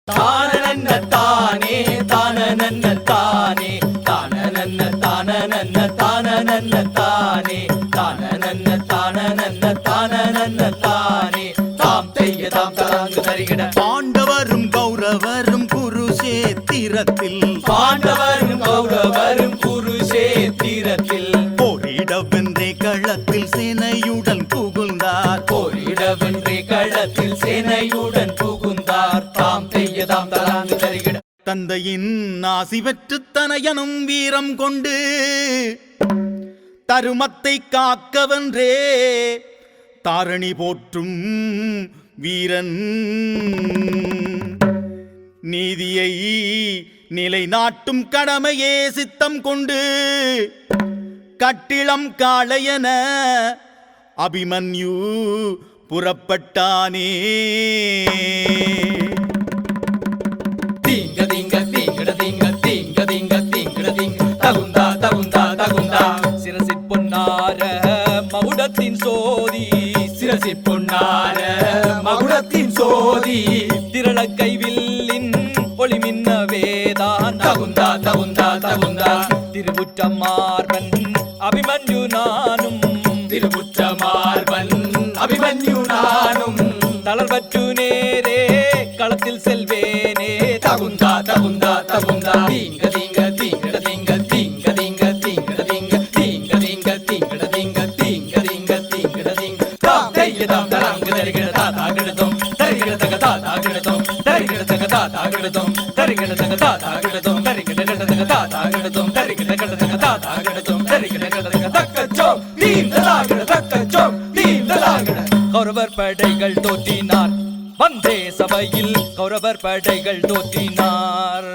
தானனன்ன தானே தானனன்ன தானே தானனன்ன தானனன்ன தானனன்ன தானே தானனன்ன தானனன்ன தானனன்ன தானே தாம் தெய்ய தாம் தலாங்கு தரிகிட பாண்டவரும் கௌரவரும் குருஷேத்திரத்தில் பாண்டவரும் கௌரவரும் குருஷேத்திரத்தில் போரிடவென்றே களத்தில் சேனையுடன் புகுந்தார் போரிடவென்றே களத்தில் சேனையுடன் புகுந்தார் தாம் தெய்ய தாம் தலாங்கு தரிகிட தந்தையின் ஆசி பெற்று தனையனும் வீரம் கொண்டு தருமத்தை காக்கவென்றே தாரணி போற்றும் வீரன் நீதியை நிலைநாட்டும் கடமையே சித்தம் கொண்டு கட்டிளம் காளையன அபிமன்யு புறப்பட்டானே. தீங்க தீங்க தீங்கட தீங்க தீங்க தீங்க தீங்கட தீங்க தகுந்தா தகுந்தா தகுந்தா சிரசி பொன்னார மகுடத்தின் சோதி சிரசி பொன்னார மகுடத்தின் சோதி திரள கைவில்லின் ஒளி மின்ன வேதான் தகுந்தா தகுந்தா தகுந்தா திருவுற்ற மார்பன் அபிமன்யு நானும் திருவுற்ற மார்பன் அபிமன்யு நானும் தளர்வற்று நேரே களத்தில் செல்வேனே தகுந்தா தகுந்தா தகுந்தா தீங்க தீங்க தீங்கட தீங்க தீங்க தீங்க தீங்கட தீங்க தீங்க தீங்க தீங்கட தீங்க தீங்க தீங்க தீங்கட தீங்க தாம் தெய்ய தாம் தலாங்கு தரிகிட தாதா கிடதும் தரிகிட தக தாதா கிடதும் தரிகிட தக தாதா கிடதும் தரிகிட தக தாதா கிடதும் தரிகிட கட தக தாதா கிடதும் தரிகிட கட தக தாதா கிடதும் தரிகிட கட தக தக்கச்சோ தீம் தலாகிட தக்கச்சோ தீம் தலாகிட கௌரவர் படைகள் தோற்றினார் வந்தே சபையில் கௌரவர் படைகள் தோற்றினார்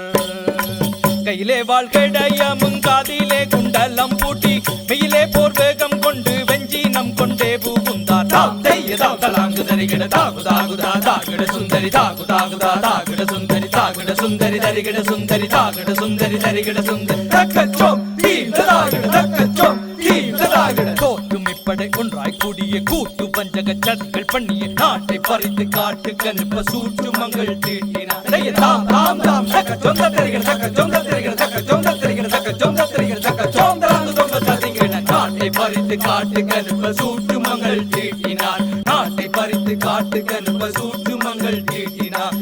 கையிலே வாழ்கடையமும் காதிலே குண்டலம் பூட்டி மெயிலே போர் வேகம் கொண்டு வெஞ்சினம் கொண்டே புகுந்தார் தாம் தெய்ய தாம் தலாங்கு தரிகிட தாகு தாகுதா தாகிட சுந்தரி தாகு தாகுதா தாகிட சுந்தரி தாகிட சுந்தரி தரிகிட சுந்தரி தாகிட சுந்தரி தரிகிட சுந்தரி தக்கச்சோ தீம் தலாகிட தக்கச்சோ தீம் தலாகிட தோற்றும் இப்படை ஒன்றாய் கூடிய கூட்டு பஞ்சக சதிகள் பண்ணிய நாட்டை பறித்து காட்டு கனுப்ப சூட்டு மங்கள் தீட்டினார் தாம் தாம் தாம் தக்க சொந்த தெரிகிற தக்க சொந்த தெரிகிற தக்க சொந்த தெரிகிற தக்க சொந்த தெரிகிற தக்க சொந்தலாங்கு சொந்த தரிகிற நாட்டை பறித்து காட்டு கனுப்ப சூட்டு மங்கள் தீட்டினார் நாட்டை பறித்து காட்டு கனுப்ப சூட்டு மங்கள் தீட்டினார்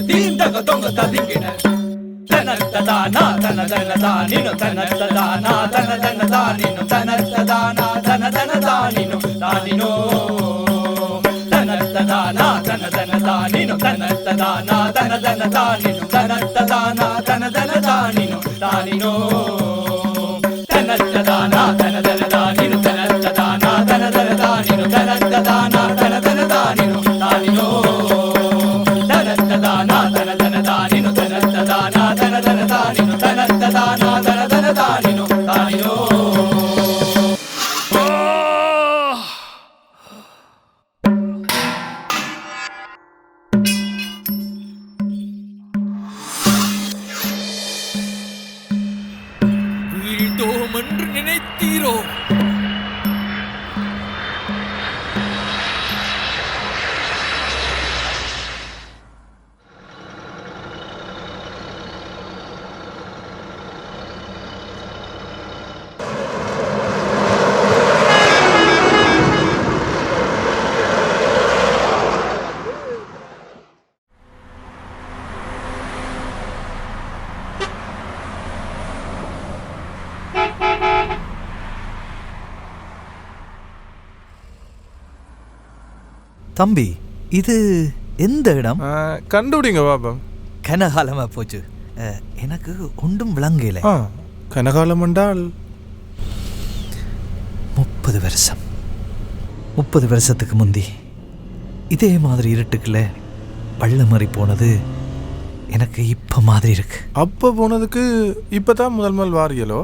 தீம் தக தொங்க ததிங்கினர் தனத்ததானா தனதனதானினு தனத்ததானா தனதனதானினு தனத்ததானா தனதனதானினு தானினோ தனத்ததானா தனதனதானினு தனத்ததானா தனதனதானினு தனத்ததானா தனதனதானினு தானினோ தனத்ததானா தனதனதானினு தனத்ததானா தனதனதானினு தனத்ததானா தனதனதானினு தானினோ தனத்ததானா தனதனதானினு தனத்ததானா தனதனதானினு தனத்ததானா தனதனதானினு தானினோ வீழ்ந்தோம் என்று நினைத்தீரோ? தம்பி, இது எந்த இடம்? கண்டுபிடிங்க பாபம். கனகாலமா போச்சு, எனக்கு ஒன்றும் விளங்கல. கனகாலம் என்றால் 30 வருஷம். 30 வருஷத்துக்கு முந்தி இதே மாதிரி இருட்டுக்குள்ள பள்ளமறி போனது எனக்கு இப்ப மாதிரி இருக்கு. அப்ப போனதுக்கு இப்பதான் முதல் வாரியலோ?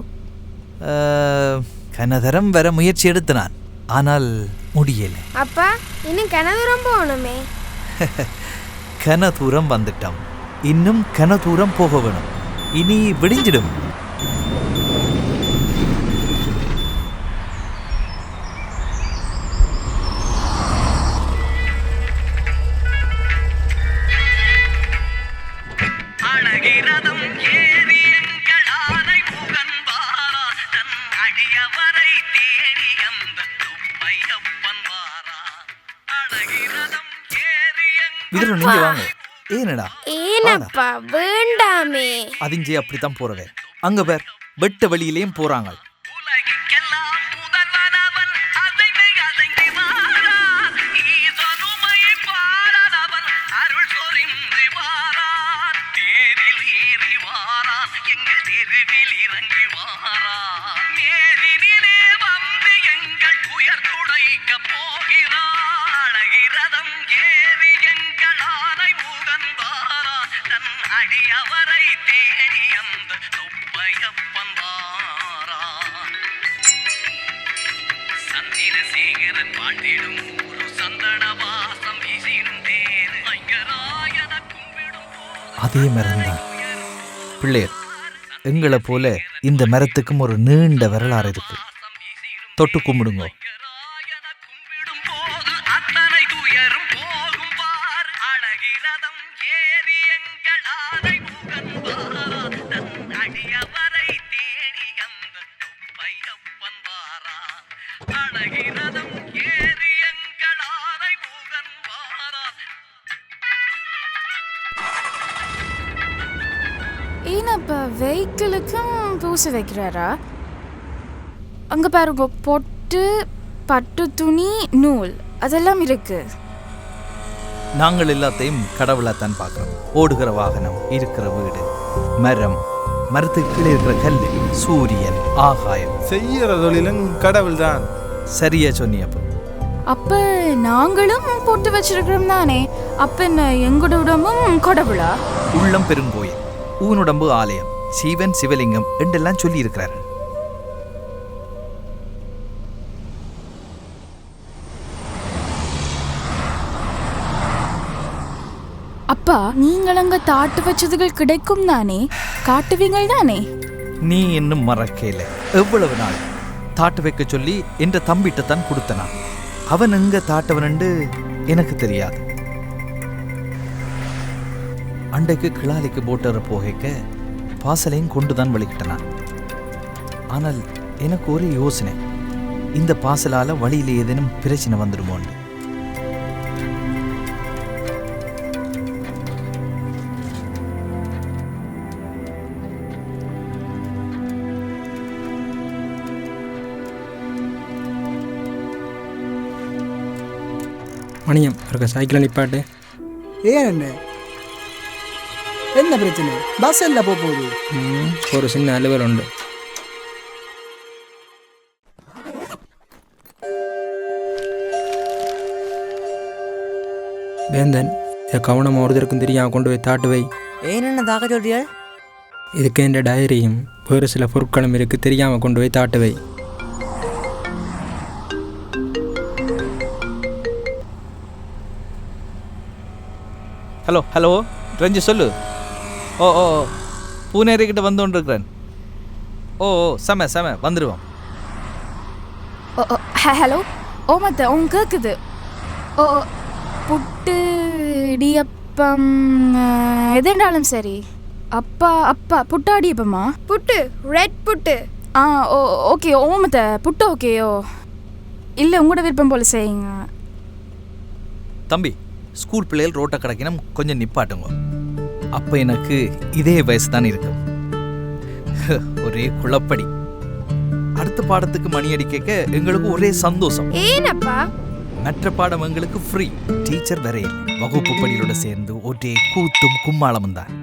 கனதரம் வர முயற்சி எடுத்து நான், ஆனால் முடியல. அப்பா இன்னும் கனதூரம் போகணுமே. கனதூரம் வந்துட்டோம், இன்னும் கனதூரம் போக வேணும். இனி விடிஞ்சிடும். விதிர நீங்க வாங்க. ஏனடா ஏனப்பா வேண்டாமே. அதிஞ்சே அப்படித்தான் போறவே. அங்க பேர் வெட்ட வழியிலேயும் போறாங்க. அதே மரம்தான் பிள்ளையர். எங்களை போல இந்த மரத்துக்கும் ஒரு நீண்ட வரலாறு இருக்கு. தொட்டு கும்பிடுங்க. ஏனப்பா வெஹிக்கிளுக்கும் பூசை வைக்கிறாரா? அங்கே பாருங்க, பொட்டு, பட்டு துணி, நூல் அதெல்லாம் இருக்கு. நாங்கள் எல்லாத்தையும் கடவுளாத்தான் பார்க்குறோம். ஓடுகிற வாகனம், இருக்கிற வீடு, மரம், மரத்துக்கு கீழே இருக்கிற கல், சூரியன், ஆகாயம். செய்யற தொழிலும் கடவுள் தான். சரியா சொன்னியப்போ. அப்ப நாங்களும் போட்டு வச்சிருக்கிறோம் தானே. அப்ப என்ன எங்களோட உடம்பும் கடவுளா? உள்ளம் பெருங்கோயில், ஊனுடம்பு ஆலயம், சிவன் சிவலிங்கம் என்றெல்லாம் சொல்லி இருக்கிறார். அப்பா நீங்கள் அங்க தாட்டு வச்சதுகள் கிடைக்கும் தானே, காட்டுவீங்க தானே? நீ இன்னும் மறக்கல. எவ்வளவு நாள் தாட்டு வைக்க சொல்லி என்ற தம்பிட்டத்தான் கொடுத்தனா. அவன் எங்க தாட்டவனண்டு எனக்கு தெரியாது. அண்டைக்கு கிளாலிக்கு போட்டுற போகைக்க பாசலையும் கொண்டுதான் வலிக்கிட்டனான். ஆனால் எனக்கு ஒரு யோசனை, இந்த பாசலால வழியில ஏதேனும் பிரச்சனை வந்துடுமோன்னு. மணியம் இருக்க சைக்கிளை நிப்பாட்டு. ஏன் என்ன பிரச்சனை? பஸ் எல்லாம் போகுது. ஒரு சின்ன அலுவல் உண்டு. வேந்தன், இதை கவனம் ஒருத்தருக்கும் தெரியாம கொண்டு போய் தாட்டு வை. ஏன்னு தாக்க சொல்றியா? இதுக்கு என்ற டைரியும் வேறு சில பொருட்களும் இருக்கு, தெரியாம கொண்டு போய் தாட்டு வை. ஹலோ ஹலோ ரஞ்சி சொல்லு. ஓ ஓ பூனேரிக்கிட்ட வந்துருக்கிறேன். ஓ ஓ செம செம வந்துடுவோம். ஹலோ, ஓ மத்த உங்க கேக்குது. ஓ புட்டு, இடியப்பம், எதுனாலும் சரி. அப்பா அப்பா புட்டு அடியப்பமா? புட்டு, ரெட் புட்டு. ஆ ஓ ஓகே. ஓ மத்த புட்டு ஓகேயோ? இல்லை உங்களோட விருப்பம் போல செய்யுங்க. தம்பி, ஸ்கூல் பிள்ளைகள் ரோட்டை கிடைக்கணும், கொஞ்சம் நிப்பாட்டுங்க. அப்போ எனக்கு இதே வயசு தான் இருக்கும். ஒரே குழப்படி. அடுத்த பாடத்துக்கு மணி அடிக்க எங்களுக்கு ஒரே சந்தோஷம். ஏனப்பா? மற்ற பாடம் எங்களுக்கு ஃப்ரீ. டீச்சர் வரையில் வகுப்பு படியோட சேர்ந்து ஒரே கூத்தும் கும்மாளமும் தான்.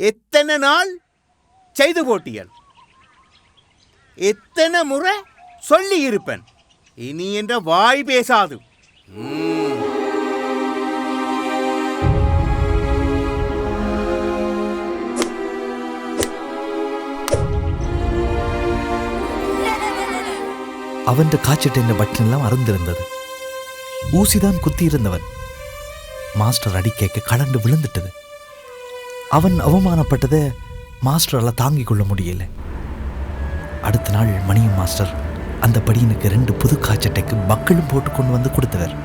எத்தனை நாள் செய்து போட்டியல்? எத்தனை முறை சொல்லி இருப்பேன், இனி என்ற வாய் பேசாது. அவன் காய்ச்சிட்ட பட்டன் எல்லாம் அருந்திருந்தது. ஊசிதான் குத்தி இருந்தவன். மாஸ்டர் அடிக்க கலண்டு விழுந்துட்டது. அவன் அவமானப்பட்டதை மாஸ்டரால் தாங்கிக் கொள்ள முடியல. அடுத்த நாள் மணியம் மாஸ்டர் அந்த படியனுக்கு 2 புது காய்ச்சட்டைக்கு மக்களும் போட்டு கொண்டு வந்து கொடுத்தவர்.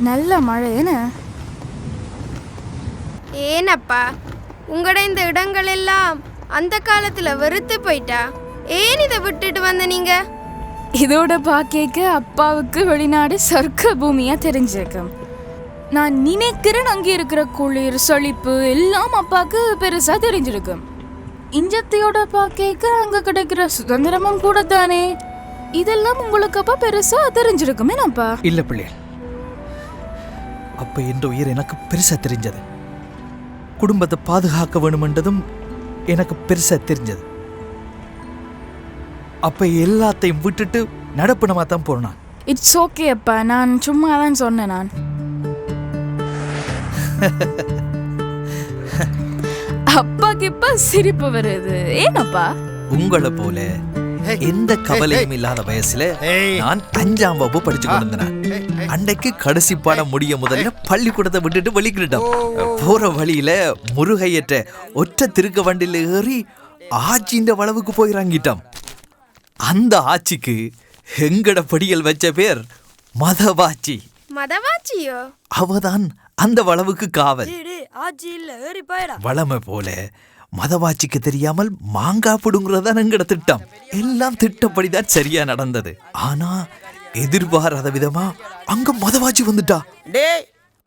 நல்ல மழை என்ன? ஏனப்பா உங்களோட இந்த இடங்கள் எல்லாம் அந்த காலத்துல வெறுத்து போயிட்டா? ஏன் இதை விட்டுட்டு வந்த நீங்க? இதோட பாக்கேக்க அப்பாவுக்கு வெளிநாடு சொர்க்க பூமியா தெரிஞ்சிருக்கும். நான் நினைக்கிறேன் அங்கே இருக்கிற குளிர் சொலிப்பு எல்லாம் அப்பாவுக்கு பெருசா தெரிஞ்சிருக்கும். இஞ்சத்தையோட பாக்கேக்க அங்க கிடைக்கிற சுதந்திரமும் கூட தானே. இதெல்லாம் உங்களுக்கு அப்பா பெருசா தெரிஞ்சிருக்கும். என்னப்பா? இல்ல பிள்ளை, அப்ப என்ற உயிர் எனக்கு பெருசா தெரிஞ்சது. குடும்பத்தை பாதுகாக்க வேணுமென்றதும் எனக்கு பெருசா தெரிஞ்சது. அப்ப எல்லாத்தையும் விட்டுட்டு நடப்பணமா தான் போனான். இட்ஸ் ஓகே அப்பா, நான் சும்மா தான் சொன்னேன். நான் அப்பாக்கு இப்ப சிரிப்பு வருது. ஏனப்பா? உங்களை போல எந்த கவலையும் இல்லாத வயசுல நான் 5ஆம் வகுப்பு படிச்சு கொண்டிருந்தேன். அன்னைக்கு கடைசி பாடம் முடிய முதல்ல பள்ளிக்கூடத்தை விட்டுட்டு வெளிக்கிட்டோம். போற வழியில முருகையற்ற ஒற்றை திருக்க வண்டியில ஏறி ஆச்சின்ற வளவுக்கு போய் இறங்கிட்டோம். அந்த ஆட்சிக்கு எங்கட படியல் வச்ச பேர் மதவாச்சி. மதவாச்சியோ? அவதான் அந்த வளவுக்கு காவல். வளமை போல மதவாச்சிக்கு தெரியாமல் மாங்காய் பிடுங்குறதான் எங்கட திட்டம். எல்லாம் திட்டப்படிதான் சரியா நடந்தது. ஆனா எதிர்பாராத விதமா அங்க மதவாச்சி வந்துட்டா. டேய்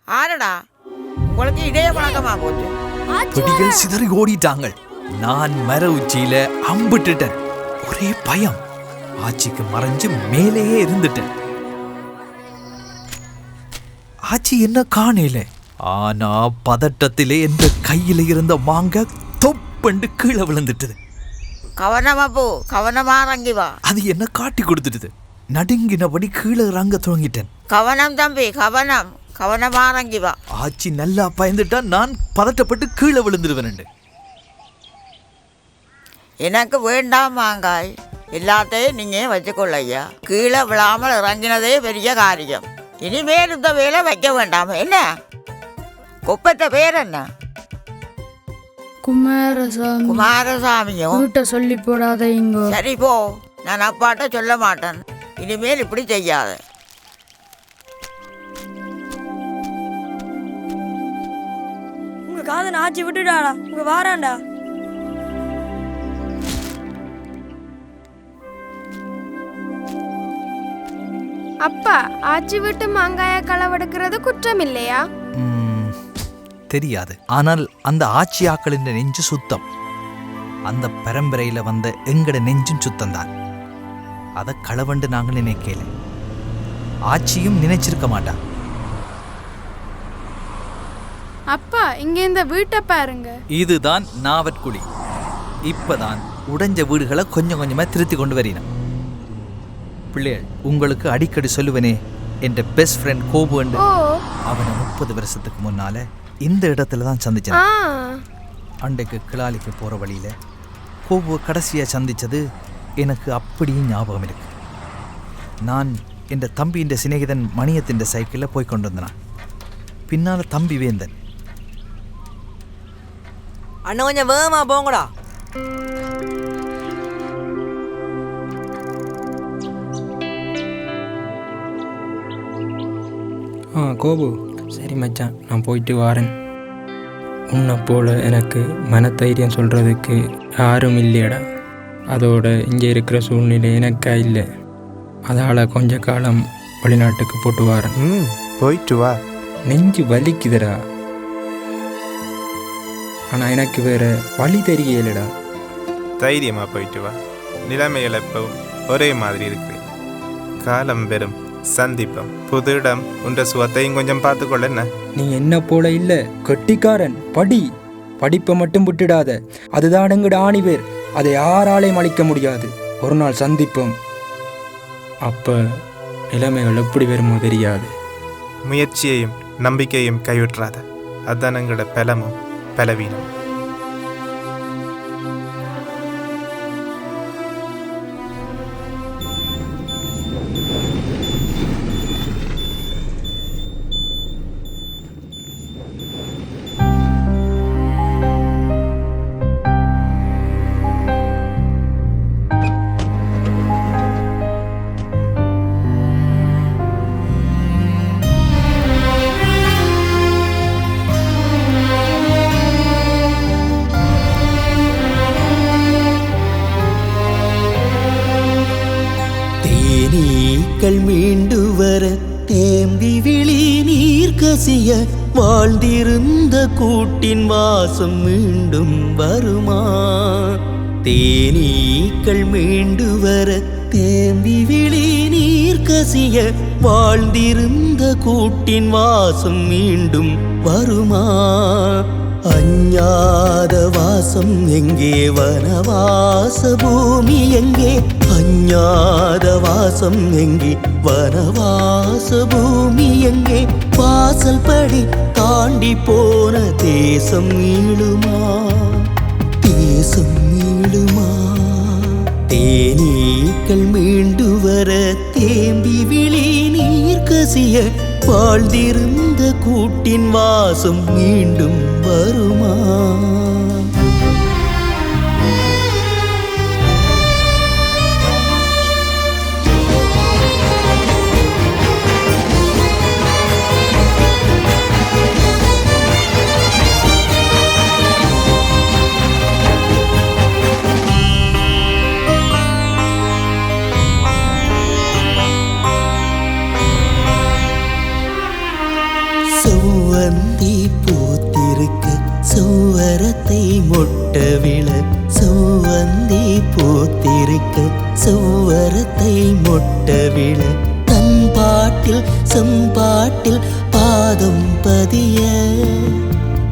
ஆரடா, உங்களுக்கு இதே பழக்கமா போச்சு. பிடிகள் சிதறி ஓடிட்டாங்க. நான் மர உச்சியில அம்பிட்டுட்டேன். ஒரே பயம். ஆச்சிக்கு மறைஞ்சு மேலேயே இருந்துட்டேன். ஆச்சி என்ன காணல. ஆனா பதட்டத்திலே என்ற கையில இருந்த மாங்காய் தொப்பண்டு கீழே விழுந்துட்டது. கவனமா போ, கவனமா இறங்கி வா. அது என்ன காட்டி கொடுத்துட்டது. நடுங்கினபடி கீழே இறங்க துவங்கிட்டேன். கவனம் தம்பி, கவனம், கவனமா இறங்கி வா. ஆச்சி நல்லா பயந்துட்டா நான் பதட்டப்பட்டு கீழே விழுந்துடுவேன். எனக்கு வேண்டாம் மாங்காய், எல்லாத்தையும் நீங்க வச்சுக்கொள்ள ஐயா. கீழே விழாமல் இறங்கினதே பெரிய காரியம். இனிமேல் இந்த வேலை வைக்க வேண்டாம். என்ன குப்பத்தை பேர் என்ன? குமாரசாமி. குமாரசாமியும் சொல்லி போடாத. சரி போ, நான் அப்பாட்ட சொல்ல மாட்டேன். இனிமேல் இப்படி செய்யாத. உங்க காதன் ஆட்சி விட்டுடாடா, உங்க வாராண்டா. அப்பா, ஆச்சி விட்டு மாங்காய களவெடுக்கிறது குற்றம் இல்லையா? தெரியாது. ஆனால் அந்த ஆட்சி ஆக்களின் நெஞ்சு சுத்தம். அந்த பரம்பரையில வந்த எங்கட நெஞ்சும் சுத்தம் தான். அதை களவண்டு நாங்கள் நினைக்கல. ஆட்சியும் நினைச்சிருக்க மாட்டா. அப்பா, இங்க இந்த வீட்டை பாருங்க. இதுதான் நாவற்குழி. இப்பதான் உடைஞ்ச வீடுகளை கொஞ்சம் கொஞ்சமா திருத்தி கொண்டு வரணும். பிள்ளைகள், உங்களுக்கு அடிக்கடி சொல்லுவனே, என் பெஸ்ட் ஃப்ரெண்ட் கோபு. அவனை 30 வருஷத்துக்கு முன்னால இந்த இடத்துல தான் சந்திச்சேன். அன்றைக்கு கிளாலிக்கு போற வழியில கோபுவை கடைசியா சந்திச்சது எனக்கு அப்படியும் ஞாபகம் இருக்கு. நான் என் தம்பியின் சிநேகிதன் மணியத்தின் சைக்கிளில் போய் கொண்டு வந்தேன். பின்னால தம்பி வேந்தன். அண்ணன் கொஞ்சம் வேகமா போங்கடா. கோபு, சரி மச்சான், நான் போயிட்டு வாரேன். உன்னை போல் எனக்கு மனத்தைரியம் சொல்கிறதுக்கு யாரும் இல்லையடா. அதோட இங்கே இருக்கிற சூழ்நிலை எனக்கா இல்லை. அதால் கொஞ்ச காலம் வெளிநாட்டுக்கு போட்டு வாரேன். போயிட்டு வா. நெஞ்சு வலிக்குதுடா. ஆனால் எனக்கு வேறு வழி தெரியலடா. தைரியமாக போயிட்டு வா. நிலைமைகள் எப்பவும் ஒரே மாதிரி இருக்கு. காலம் பெறும் சந்திப்பம். புது இடம் உன்ற சுகத்தையும் கொஞ்சம் பார்த்துக்கொள்ள. என்ன நீ என்ன போல இல்லை, கெட்டிக்காரன். படிப்பை மட்டும் விட்டுடாத. அதுதான் எங்கட ஆணிவேர். அதை யாராலையும் அழிக்க முடியாது. ஒரு நாள் சந்திப்போம். அப்போ நிலைமைகள் எப்படி வருமோ தெரியாது. முயற்சியையும் நம்பிக்கையும் கைவிட்டுறாத. அதுதான் எங்களோட பலமும் பலவீனம். மீண்டு வர தேம்பி விழி நீர் கசிய வாழ்ந்திருந்த கூட்டின் வாசம் மீண்டும் வருமா? தேனீக்கள் மீண்டு வர தேம்பி விழி நீர் கசிய வாழ்ந்திருந்த கூட்டின் வாசம் மீண்டும் வருமா? அஞ்ஞாத வாசம் எங்கே? வனவாச பூமி எங்கே? அஞ்ஞாத வாசம் எங்கே? வனவாச பூமி எங்கே? வாசல் படி தாண்டி போன தேசம் மீளுமா? தேசம் மீளுமா? தேனீக்கள் மீண்டு வர தேம்பி விழி நீர் கசிய வாழ்ந்திருந்த கூட்டின் வாசம் மீண்டும் வருமா? செவ்வந்தி பூத்திருக்க செவ்வரத்தை மொட்ட விழ செவ்வந்தி பூத்திருக்க செவ்வரத்தை மொட்ட விழ தன் பாட்டில் செம்பாட்டில் பாதம் பதிய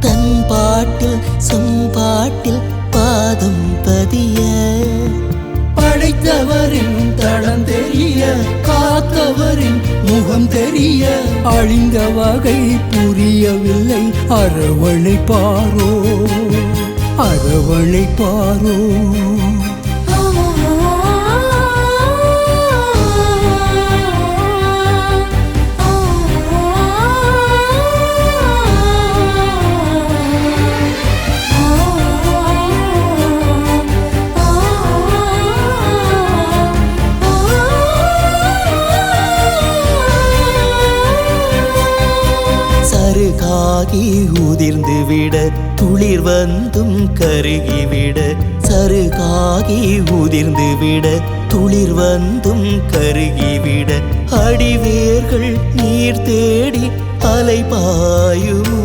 தன் பாட்டில் செம்பாட்டில் பாதம் பதிய படைத்தவரின் தடம் தெரிய காத்தவரின் முகம் தெரிய அழிந்த வகை புரியவில்லை. அரவணைப்பாரோ அரவணைப்பாரோ? சருகாகி உதிர்ந்து விட துளிர் வந்தும் கருகிவிட சருகாகி உதிர்ந்து விட துளிர் வந்தும் கருகிவிட அடிவேர்கள் நீர் தேடி அலைபாயுமோ?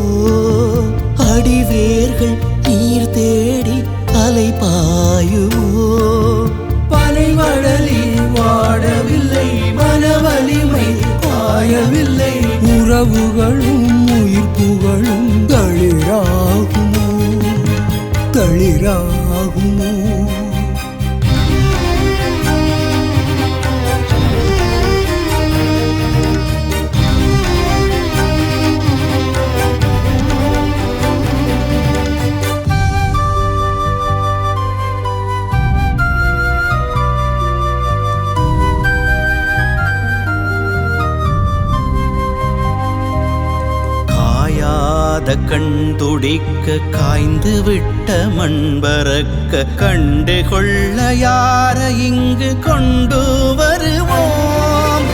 அடிவேர்கள் நீர் தேடி அலைபாயுமோ? பனைமடலி வாடவில்லை, மனவலிமை பாயவில்லை, உறவுகளும் உயிர்ப்புகளும் தளிராகுமோ? தளிராகுமோ? கண் துடிக்க காய்ந்து விட்ட மண் பறக்க கண்டு கொள்ள யார இங்கு கொண்டு வருவோம்?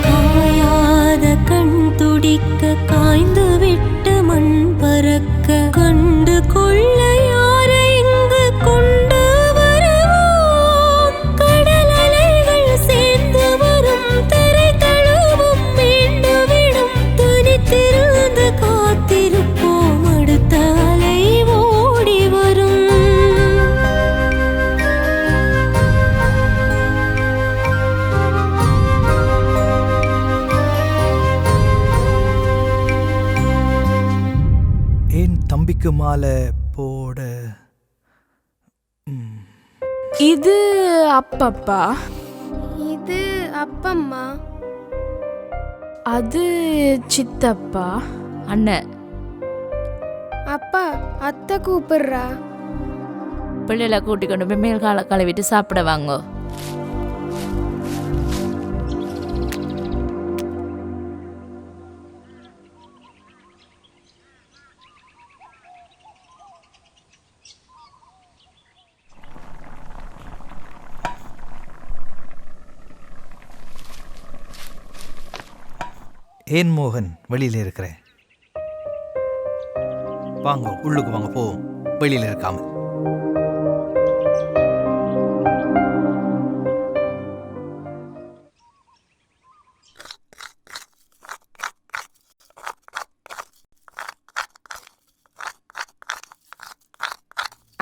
காயாத கண் துடிக்க காய்ந்து விட்ட மண் பறக்க கண்டு கொள்ள யார இங்கு கொண்டு வருவோம்? கடல் அலைகள் சேர்ந்து வரும் தரை தழுவும் மீண்டும் பூமிக்கு மாலை போட. இது அப்பப்பா. இது அப்பம்மா. அது சித்தப்பா. அண்ணன். அப்பா அத்தை கூப்பிடுறா. பிள்ளைகளை கூட்டிக் கொண்டு போய் மேல் காலை கழுவிட்டு சாப்பிட வாங்கோ. ஏன் மோகன் வெளியில இருக்கிறேன்? வாங்க உள்ளுக்கு வாங்க, போவோம். வெளியில இருக்காம.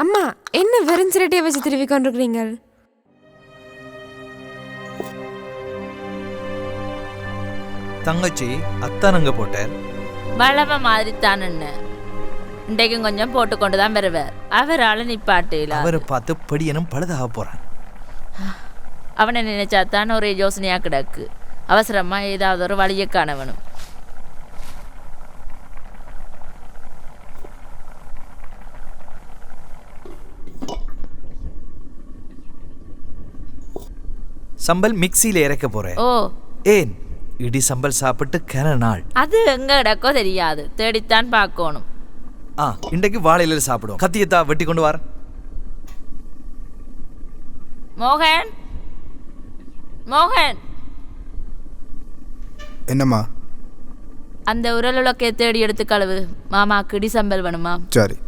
அம்மா என்ன வெறும் சிரட்டையை வச்சு திருவி கொண்டிருக்கிறீங்க? தங்கச்சி அத்தானங்க போட்டார். வளவ மாதிரி தான் இன்றைக்கும் கொஞ்சம் போட்டுக்கொண்டு தான் வருவார். அவரால் நிப்பாட்டில அவரை பார்த்து படியனும் பழுதாக போறான். அவனை நினைச்சாத்தான் ஒரே யோசனையா கிடக்கு. அவசரமா ஏதாவது ஒரு வழியை காணவனும். சம்பல் மிக்சியில இறக்க போறேன். ஓ ஏன் இடி சம்பல் சாப்பிட்டு கன நாள். அது எங்க கிடக்கோ தெரியாது, தேடித்தான் பார்க்கணும். இன்றைக்கு வாழையில சாப்பிடுவோம். கத்தியத்தா வெட்டி கொண்டு வர. மோகன், மோகன். என்னம்மா? அந்த உரலுலக்கை தேடி எடுத்து கழுவு. மாமாக்கு இடி சம்பல் வேணுமா? சரி.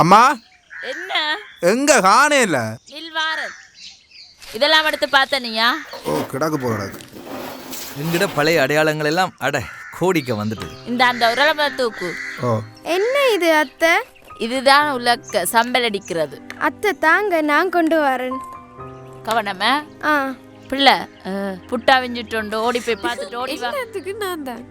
அம்மா என்ன எங்க காணே இல்ல? இதெல்லாம் எடுத்து பார்த்தனியா? ஓ கிடக்கு போடாது. எங்கிட்ட பழைய அடையாளங்கள் எல்லாம் கோடிக்க வந்துட்டு. இந்த அந்த உரலை தூக்கு. ஓ என்ன இது அத்தை? இதுதான் உலக்க சம்பல் அடிக்கிறது. அத்தை தாங்க, நான் கொண்டு வரேன். கவனமா. பிள்ளை புட்டா விஞ்சிட்டு ஓடி போய் பார்த்துட்டு ஓடி வா. நான் தான்.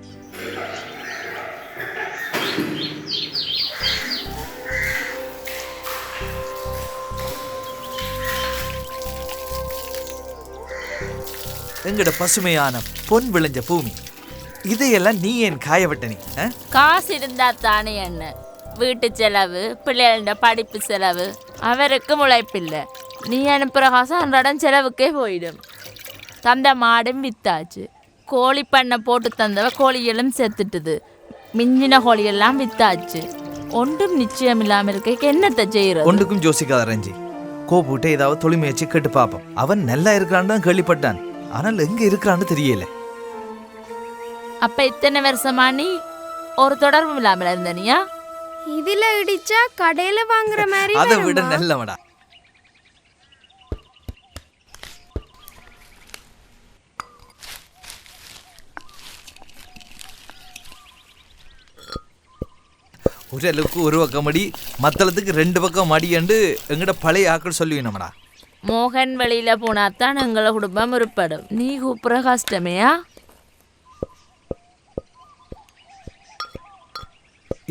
எங்கட பசுமையான பொன் விளைஞ்ச பூமி. இதையெல்லாம் நீ ஏன் காய விட்ட? நீ காசு இருந்தா தானே என்ன? வீட்டு செலவு, பிள்ளைகளோட படிப்பு செலவு, அவருக்கு முளைப்பில்லை. நீ அனுப்புகிற காசு அன்றாடம் செலவுக்கே போயிடும். தந்த மாடும் வித்தாச்சு. கோழி பண்ணை போட்டு தந்தவ கோழிகளும் செத்துட்டுது. மிஞ்சின கோழியெல்லாம் வித்தாச்சு. ஒன்றும் நிச்சயம் இல்லாமல் இருக்க என்னத்தை செய்யறது? ஒன்றுக்கும் யோசிக்காத ரஞ்சி. கோபுட்ட ஏதாவது தொழில் முயற்சி கேட்டு பார்ப்போம். அவன் நல்லா இருக்கிறான்னு தான் கேள்விப்பட்டான். ஆனால் எங்க இருக்கிறான்னு தெரியல. அப்ப இத்தனை வருஷமா நீ ஒரு தொடர்பும் இல்லாமல் இருந்தனியா? இதுல இடிச்சா கடையில வாங்குற மாதிரி. அதை விட நல்லவடா. ஒரு அளவுக்கு ஒரு பக்கம் அடி, மத்தளத்துக்கு 2 பக்கம் அடியாண்டு எங்கட பழைய ஆக்கள் சொல்லுவீனமடா. மோகன் வெளியில போனாத்தான் எங்களை குடும்பம் உருப்படும். நீ கூப்பிட்ற கஷ்டமையா?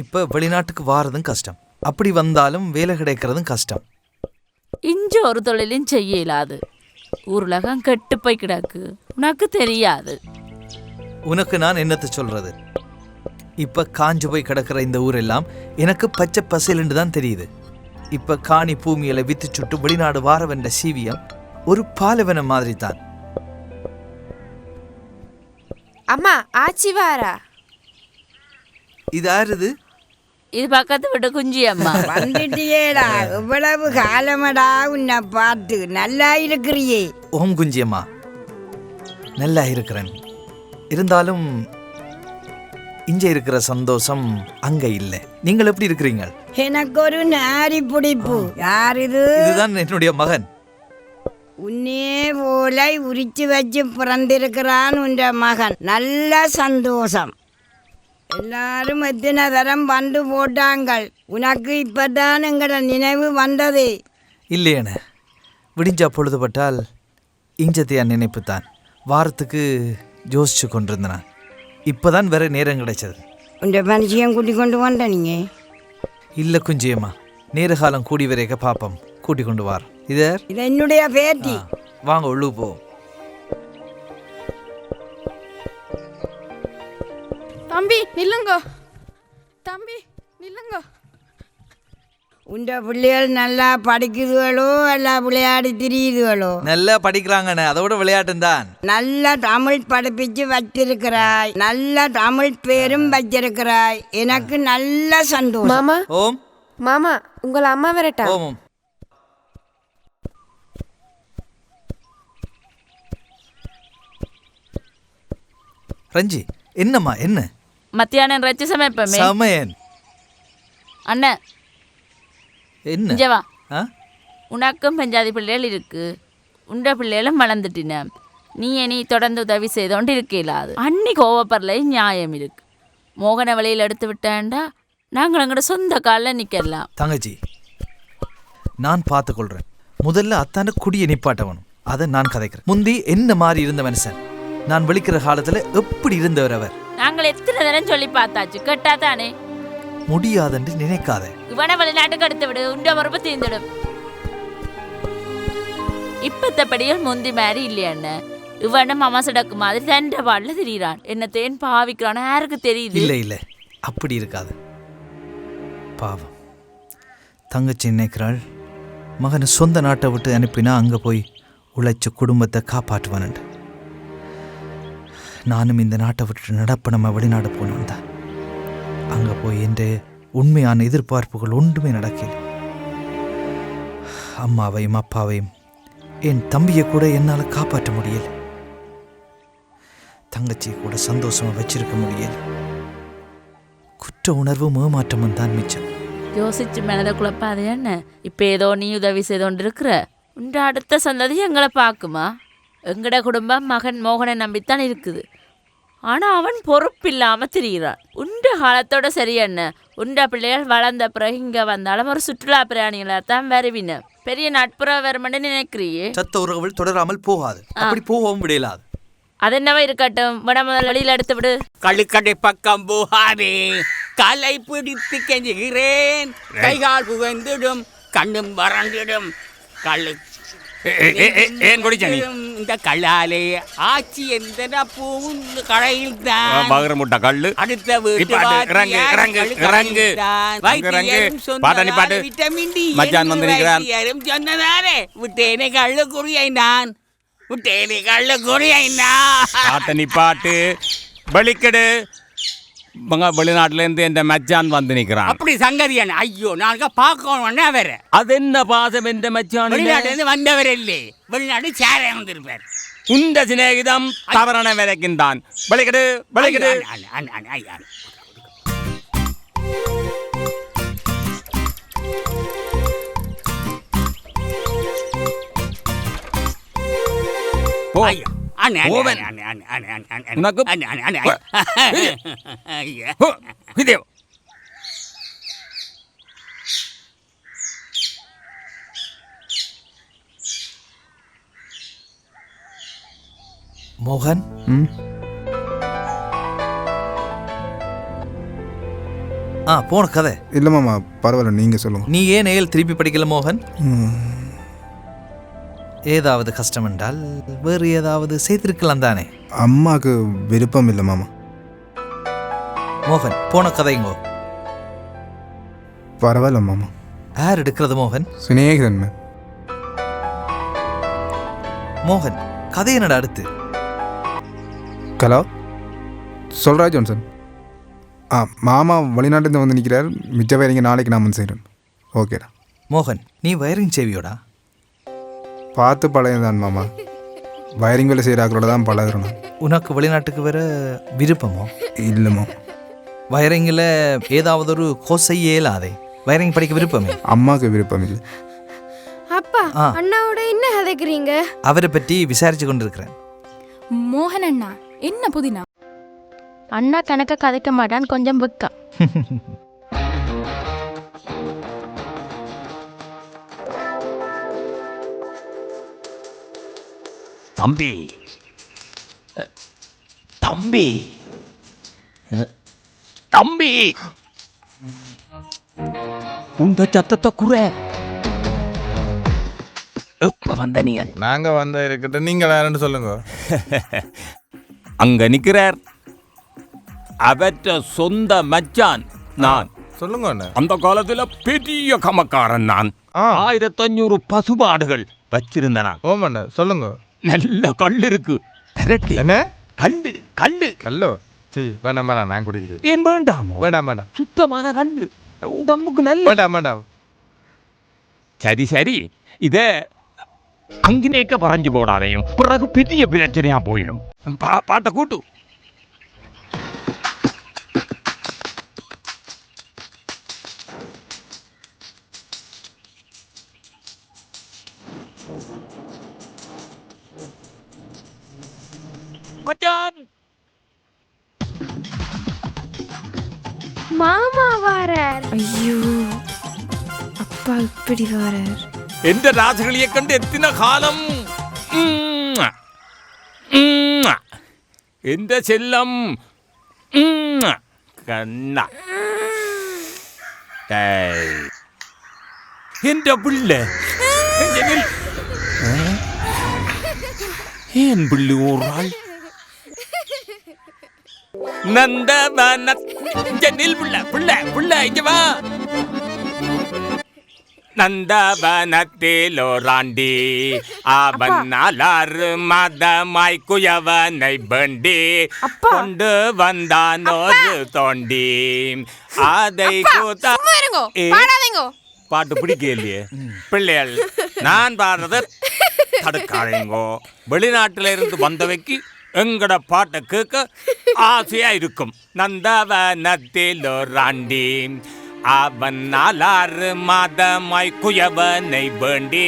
இப்ப வெளிநாட்டுக்கு வாரதும் கஷ்டம். அப்படி வந்தாலும் வேலை கிடைக்கிறதும் கஷ்டம். இஞ்சி ஒரு தொழிலும் செய்ய இயலாது. உருளகம் கெட்டு போய் கிடக்கு. உனக்கு தெரியாது. உனக்கு நான் என்னத்தை சொல்றது? இப்ப காஞ்சு போய் கிடக்கிற இந்த ஊரெல்லாம் எனக்கு பச்சை பசேலுன்னு தான் தெரியுது. இப்ப காணி பூமியில வித்து சுட்டு வெளிநாடு வாரவென்ற சீவியம் ஒரு பாலவன மாதிரி தான். அம்மா ஆச்சி வாரா. இது யாருது? இது பக்கத்து விட்டு குஞ்சி அம்மா. வந்துட்டியேடா, இவ்வளவு காலமடா உன்னை பார்த்து. நல்லா இருக்கிறியே. ஓம் குஞ்சி அம்மா, நல்லா இருக்கிறேன். இருந்தாலும் இங்க இருக்கிற சந்தோஷம் அங்க இல்லை. நீங்கள் எப்படி இருக்கிறீங்க? எனக்கு ஒரு நாரி பிடிப்பு. யார் இது? இதுதான் என்னுடைய மகன். உன்னே போல உரிச்சு வச்சு பிறந்திருக்கிறான் உன்ற மகன். நல்ல சந்தோஷம். எல்லாரும் எத்தனை தரம் வந்து போட்டாங்கள். உனக்கு இப்பதான் எங்கட நினைவு வந்தது. இல்லையன விடிஞ்சா பொழுதுபட்டால் இஞ்சத்தையா நினைப்பு தான். வாரத்துக்கு யோசிச்சு கொண்டிருந்தேன். இப்போதான் வேற நேரம் கிடைச்சது. உண்ட மனுஷியம் கூட்டி கொண்டு வந்த நீங்க? இல்லை குஞ்சியம்மா, நேர காலம் கூடி வரைக்க பாப்பம் கூட்டி கொண்டு வார். இது என்னுடைய பேட்டி. வாங்க உள்ளு போ. தம்பி நில்லுங்க, தம்பி நில்லுங்க. உண்ட பிள்ளைகள் நல்லா படிக்குதுகளோ அல்ல விளையாடி திரியுதுகளோ? நல்லா படிக்கிறாங்கண்ணே, அதோட விளையாட்டும் தான். நல்ல தமிழ் படிப்பிச்சு வச்சிருக்கிறாய், நல்ல தமிழ் பேரும் வச்சிருக்கிறாய். எனக்கு நல்ல சந்தோஷம். மாமா ஓம் மாமா உங்களை அம்மா வரட்டா? ஓம் ரஞ்சி, என்னம்மா என்ன? மத்தியானம் ரச்சி சமைப்பமே. சமையன் அண்ணன் என்ன? இங்க வா. உனக்கும் பஞ்சாதி பிள்ளைகள் இருக்கு, உண்ட பிள்ளைகளும் வளர்ந்துட்டின. நீ இனி தொடர்ந்து உதவி செய்தோண்டு இருக்கலாது. அன்னி கோவப்படல, நியாயம் இருக்கு. மோகன வழியில் எடுத்து விட்டாண்டா நாங்கள் எங்களோட சொந்த காலில் நிற்கலாம். தங்கச்சி, நான் பார்த்துக்கொள்றேன். முதல்ல அத்தான குடியை நிப்பாட்டவனும், அதை நான் கதைக்கிறேன். முந்தி என்ன மாதிரி இருந்த மனுஷன், நான் விழிக்கிற காலத்துல எப்படி இருந்தவர் அவர். நாங்கள் எத்தனை தினம் சொல்லி பார்த்தாச்சு, கேட்டா தானே? முடியாதென்று நினைக்காத. இவனை வெளிநாட்டுக்கு எடுத்து விடு, உண்ட மறுப்பு தீர்ந்துடும். இப்பத்தப்படியும் முந்தி மாதிரி இல்லையாண்ண. இவனும் அம்மா சடக்கு மாதிரி தண்ட பாடல திரியிறான். என்ன தேன் பாவிக்கிறான், யாருக்கு தெரியுது? இல்லை இல்லை, அப்படி இருக்காது. பாவம் தங்கச்சி நினைக்கிறாள், மகனை சொந்த நாட்டை விட்டு அனுப்பினா அங்கே போய் உழைச்ச குடும்பத்தை காப்பாற்றுவான். நானும் இந்த நாட்டை விட்டு நடப்ப நம்ம வெளிநாடு போனோம் தான். அங்கே போய் என்ற உண்மையான எதிர்பார்ப்புகள் ஒன்றுமே நடக்கல. அம்மாவையும் அப்பாவையும் என் தம்பியை கூட என்னால் காப்பாற்ற முடியல. தங்கச்சியை கூட சந்தோஷமாக வச்சிருக்க முடியல. குற்ற உணர்வும் ஏமாற்றமும் தான் மிச்சம். யோசிச்சு மனதை குழப்பாது என்ன? இப்போ ஏதோ நீ உதவி செய்தோண்டு இருக்கிற, உண்ட அடுத்த சந்ததி எங்களை பார்க்குமா? எங்கட குடும்பம் மகன் மோகனை நம்பித்தான் இருக்குது. ஆனால் அவன் பொறுப்பில்லாமல் திரிகிறான். உண்ட காலத்தோட சரி என்ன? உண்ட பிள்ளைகள் வளர்ந்த பிறகு இங்கே வந்தாலும் ஒரு சுற்றுலா பிரயாணிகளாக தான் வருவின. பெரிய நட்புற வருமென்னு நினைக்கிறியே? சத்த உறவுகள் தொடராமல் போகாது, அப்படி போகவும் விடலாது. அது என்னவா இருக்கட்டும், விட முதல் வழியில் எடுத்து விடு. கழுக்கடை பக்கம் போகாதே, காலை பிடித்து கெஞ்சுகிறேன். கைகால் புகழ்ந்திடும், கண்ணும் வறண்டிடும். கள்ளு ஏன் குடிச்சனி இந்த கல்லாலே ஆட்சி எந்த பூவும் கடையில் தான் பகர முட்டை கல்லு. அடுத்த வீட்டு இறங்கு இறங்கு இறங்கு பாட்டு விட்டமின் டி மச்சான் வந்து நிற்கிறான். சொன்னதானே விட்டேனே கள்ளு குறியை நான், விட்டேனே கள்ளு குறியை நான். பாட்ட நிப்பாட்டு, வெளிக்கடு. வெளிநாட்டுல இருந்து இந்த மச்சான் வந்து நிக்கிறான். அப்படி சங்கதியான ஐயோ நாங்க பார்க்கணும் வேற. அது என்ன பாசம் எந்த மச்சான்? வெளிநாட்டுல இருந்து வந்தவர் இல்லை, வெளிநாடு சேர வந்திருப்பார். உந்த சிநேகிதம் தவறான வேலைக்கும் தான். வெளிக்கடு வெளிக்கடு. மோகன், போன கதை இல்லை மாமா, பரவாயில்ல, நீங்க சொல்லுங்க. நீ ஏன் ஏல் திருப்பி படிக்கல மோகன்? ஏதாவது கஷ்டம் என்றால் வேறு ஏதாவது செய்திருக்கலாம் தானே? அம்மாவுக்கு விருப்பம் இல்லை மாமா. மோகன், போன கதைங்கோ. பரவாயில்ல மாமா. யார் எடுக்கிறது மோகன்? சிநேகிதன். மோகன், கதை என்னடா அடுத்து? ஹலோ, சொல்றா ஜோன்சன். மாமா வெளிநாட்டிலேருந்து வந்து நிற்கிறார். மிச்ச வேலைங்க நாளைக்கு நான் வந்து செய்கிறேன். ஓகேடா. மோகன், நீ வயரிங் செய்வியோடா? பார்த்து பழகதான் மாமா, வயரிங் வேலை செய்கிறாக்களோட தான் பழகிறோம். உனக்கு வெளிநாட்டுக்கு வர விருப்பமோ? இல்லைம்மா. வயரிங்கில் ஏதாவது ஒரு கோர்ஸ் செய்ய இயலாதே? வயரிங் படிக்க விருப்பமே? அம்மாவுக்கு விருப்பம் இல்லை. அப்பா, அண்ணாவோட என்ன கதைக்கிறீங்க? அவரை பற்றி விசாரிச்சு கொண்டிருக்கிறேன். மோகன் அண்ணா, என்ன புதினா? அண்ணா கணக்க கதைக்க மாட்டான், கொஞ்சம் வெக்கா. தம்பி தம்பி தம்பி உந்த சத்தத்தை குறை. எப்ப வந்த நீங்க? நாங்க வந்த இருக்கட்டும், நீங்க யாருன்னு சொல்லுங்க. அங்க நிக்கிறார் அவற்ற சொந்த மச்சான் நான். சொல்லுங்க. அந்த காலத்துல பெரிய கமக்காரன் நான். 1500 பசுமாடுகள் வச்சிருந்தேன். ஓமண்ண சொல்லுங்க. நல்ல கல் இருக்கு. என்ன கல்லு? கல்லு கல்லோ? சரி வேண்டாம் வேண்டாம், நான் குடிக்கிறேன். ஏன் வேண்டாம்? வேண்டாம் வேண்டாம், சுத்தமான கல்லு உடம்புக்கு நல்ல. வேண்டாம் வேண்டாம். சரி சரி, இத அங்கினேக்க பறஞ்சு போடாதையும், பிறகு பெரிய பிரச்சனையா போயிடும். பாட்டை கூட்டு. மச்சான், மாமா வாரார். ஐயோ அப்பா இப்படி வாரார். எந்த ராசகளையை கண்டு எத்தனை காலம். எந்த செல்லம் கண்ணா என்ற பிள்ளை. ஏன் பிள்ளை ஓடுறாள்? நந்தவன நில் பிள்ளை பிள்ளை பிள்ளை இங்க வா. நந்தவனத்திலோராண்டி அவன் 4 மாதமாய் குயவனை பண்டி கொண்டு வந்தான் ஒரு தோண்டி. அதை பாட்டு பிடிக்கலையே பிள்ளைகள். நான் பாடுறத தடுக்காதீங்கோ. வெளிநாட்டில இருந்து வந்தவைக்கு எங்கட பாட்டை கேட்க ஆசையா இருக்கும். நந்தவனத்திலோராண்டி அவன் 4 மாதமாய் குயவனை வேண்டி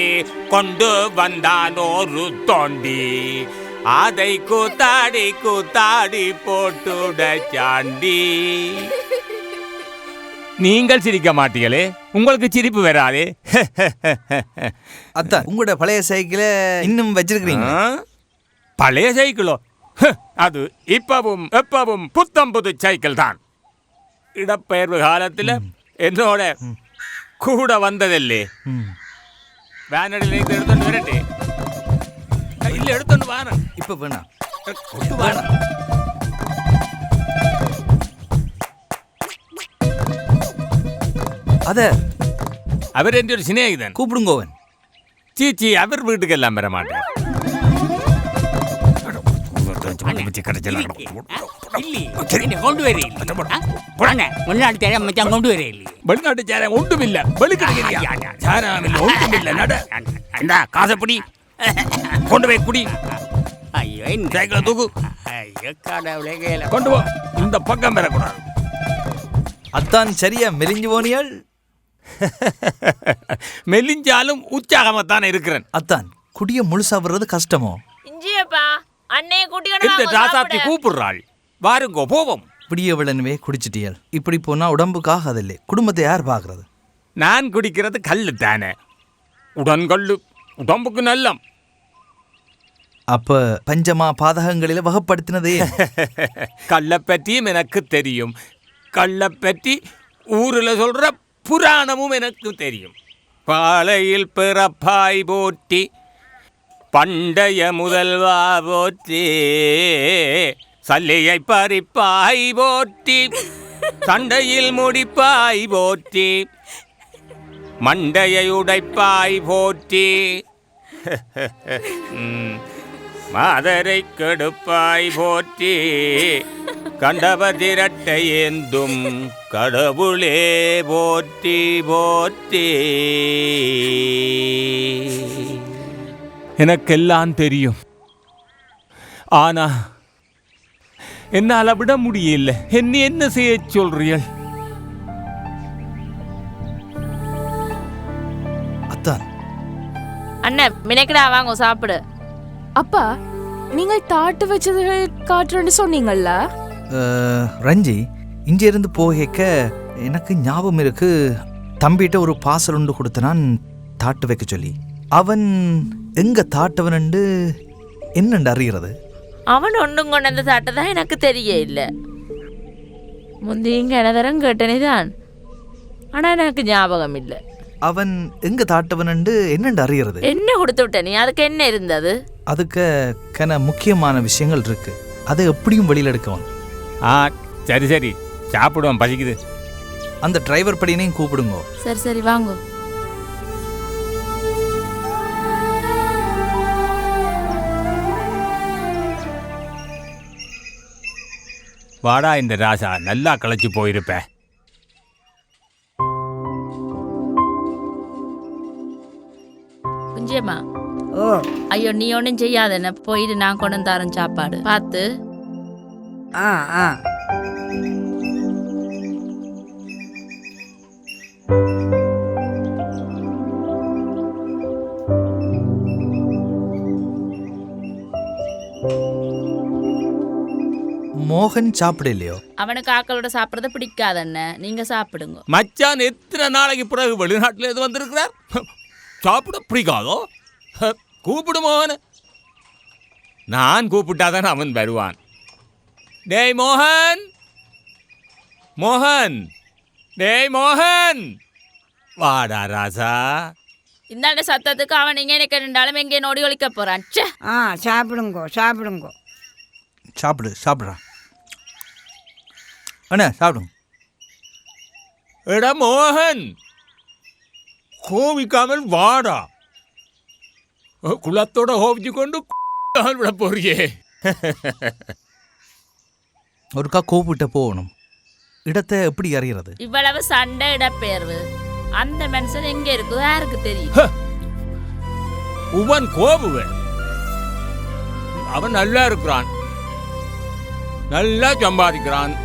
கொண்டு வந்தான் ஒரு தோண்டி. அதை கூத்தாடி கூத்தாடி போட்டுட சாண்டி. நீங்கள் சிரிக்க மாட்டீங்களே, உங்களுக்கு சிரிப்பு வராதே. அத்தான் உங்களோட பழைய சைக்கிளை இன்னும் வச்சிருக்கிறீங்க? பழைய சைக்கிளோ? அது இப்பவும் எப்பவும் புத்தம் புது சைக்கிள் தான். இடப்பெயர்வு காலத்தில் என்னோட கூட வந்ததில்லே. வேனடியில் எடுத்துட்டு வரட்டே? இல்ல எடுத்துட்டு வார. இப்ப வேணாம். அத அவர் என்ற ஒரு சிநேகிதன். கூப்பிடுங்கோவன். சீச்சி, அவர் வீட்டுக்கு எல்லாம் வர மாட்டேன். கொண்டு வரே வெளிநாட்டு சேரம் ஒன்றும் இல்ல. காசப்படி கொண்டு போய் குடி. ஐயோ தூக்கு. கொண்டு போ. இந்த பக்கம் வரக்கூடாது. அத்தான் சரியா மெலிஞ்சு போனியால்? மெலிஞ்சாலும் உற்சாகமாத்தான் இருக்கிறேன். அத்தான் குடிய முழுசா வர்றது கஷ்டமோ? இஞ்சியப்பா அண்ணே கூட்டிட்டு கூப்பிடுறாள். வாருங்கோ போவோம். இப்படியவளனவே குடிச்சிட்டியல். இப்படி போனா உடம்புக்கு ஆகாதில்லை. குடும்பத்தை யார் பாக்குறது? நான் குடிக்கிறது கல்லு தானே. உடன்கல்லு உடம்புக்கு நல்லம். அப்ப பஞ்சமா பாதகங்களில வகைப்படுத்தினதே? கல்லை பற்றியும் எனக்கு தெரியும். கல்லை பற்றி ஊரில் சொல்ற புராணமும் எனக்கு தெரியும். பாலையில் பிறப்பாய் போற்றி பண்டைய முதல்வா போற்றி சல்லியை பறிப்பாய் போற்றி சண்டையில் முடிப்பாய் போற்றி மண்டையை உடைப்பாய் போற்றி மாதரை கெடுப்பாய் போற்றி கண்டவர் திரட்டை ஏந்தும் கடவுளே போற்றி போற்றி. எனக்கெல்லாம் தெரியும். ஆனா என்னால விட முடியல. என்ன செய்ய சொல்றீர்கள்? அத்தான் அண்ணன் மினக்கடா வாங்க சாப்பிடு. அப்பா நீங்கள் தாட்டு வச்சதுகள் காட்டுறேன்னு சொன்னீங்கல்ல? ரஞ்சி, இங்க இருந்து போகக்க எனக்கு ஞாபகம் இருக்கு. தம்பிகிட்ட ஒரு பார்சல் உண்டு கொடுத்தனான் தாட்டு வைக்க சொல்லி. அவன் எங்க தாட்டவன் என்னண்டு அறிகிறது? அவன் ஒன்றும் கொண்டு வந்து தாட்டதான் எனக்கு தெரிய இல்லை. முந்தையும் கிணதரம் கேட்டனே தான், ஆனா எனக்கு ஞாபகம் இல்லை. அவன் எங்க தாட்டவன் என்னண்டு அறியறது? என்ன கொடுத்து விட்ட நீ? அதுக்கு என்ன இருந்தது? அதுக்கு கன முக்கியமான விஷயங்கள் இருக்கு, அதை எப்படியும் வெளியில் எடுக்கவன். சரி சரி சாப்பிடுவோம், பசிக்குது. அந்த டிரைவர் படினையும் கூப்பிடுங்க. சரி சரி வாங்க. வாடா இந்த ராசா, நல்லா களைச்சு போயிருப்ப. குஞ்சியம்மா, ஐயோ நீ ஒன்றும் செய்யாத, போயிட்டு நான் கொண்டு தரேன் சாப்பாடு பார்த்து. மோகன் சாப்பிடலையோ? அவனுக்கு ஆக்களோட சாப்பிட்றது பிடிக்காதண்ண, நீங்க சாப்பிடுங்க. மச்சான் எத்தனை நாளைக்கு பிறகு வெளிநாட்டில் எது வந்திருக்கிறார்? சாப்பிட பிடிக்காதோ? கூப்பிடு மோகன், நான் கூப்பிட்டாதான் அவன் வருவான். டேய் மோகன், மோகன், டேய் மோகன், வாடா ராசா. இந்த சத்தத்துக்கு அவன் இங்கே எனக்கு ரெண்டாலும் எங்கே நோடி ஒழிக்க போறான். சாப்பிடுங்கோ சாப்பிடுங்கோ. சாப்பிடுறா அண்ணா, சாப்பிடுங்க. எடா மோகன், கோவிக்காமல் வாடா. குளத்தோட ஹோவிச்சு கொண்டு விட போறியே. ஒருக்கா கோவிட்ட போகணும். இடத்தை எப்படி அறியறது? இவ்வளவு சண்டை இடப்பெயர்வு, அந்த மனுஷன் எங்க இருக்குது யாருக்கு தெரியும்? உவன் கோபுவன், அவன் நல்லா இருக்கிறான், நல்லா சம்பாதிக்கிறான்,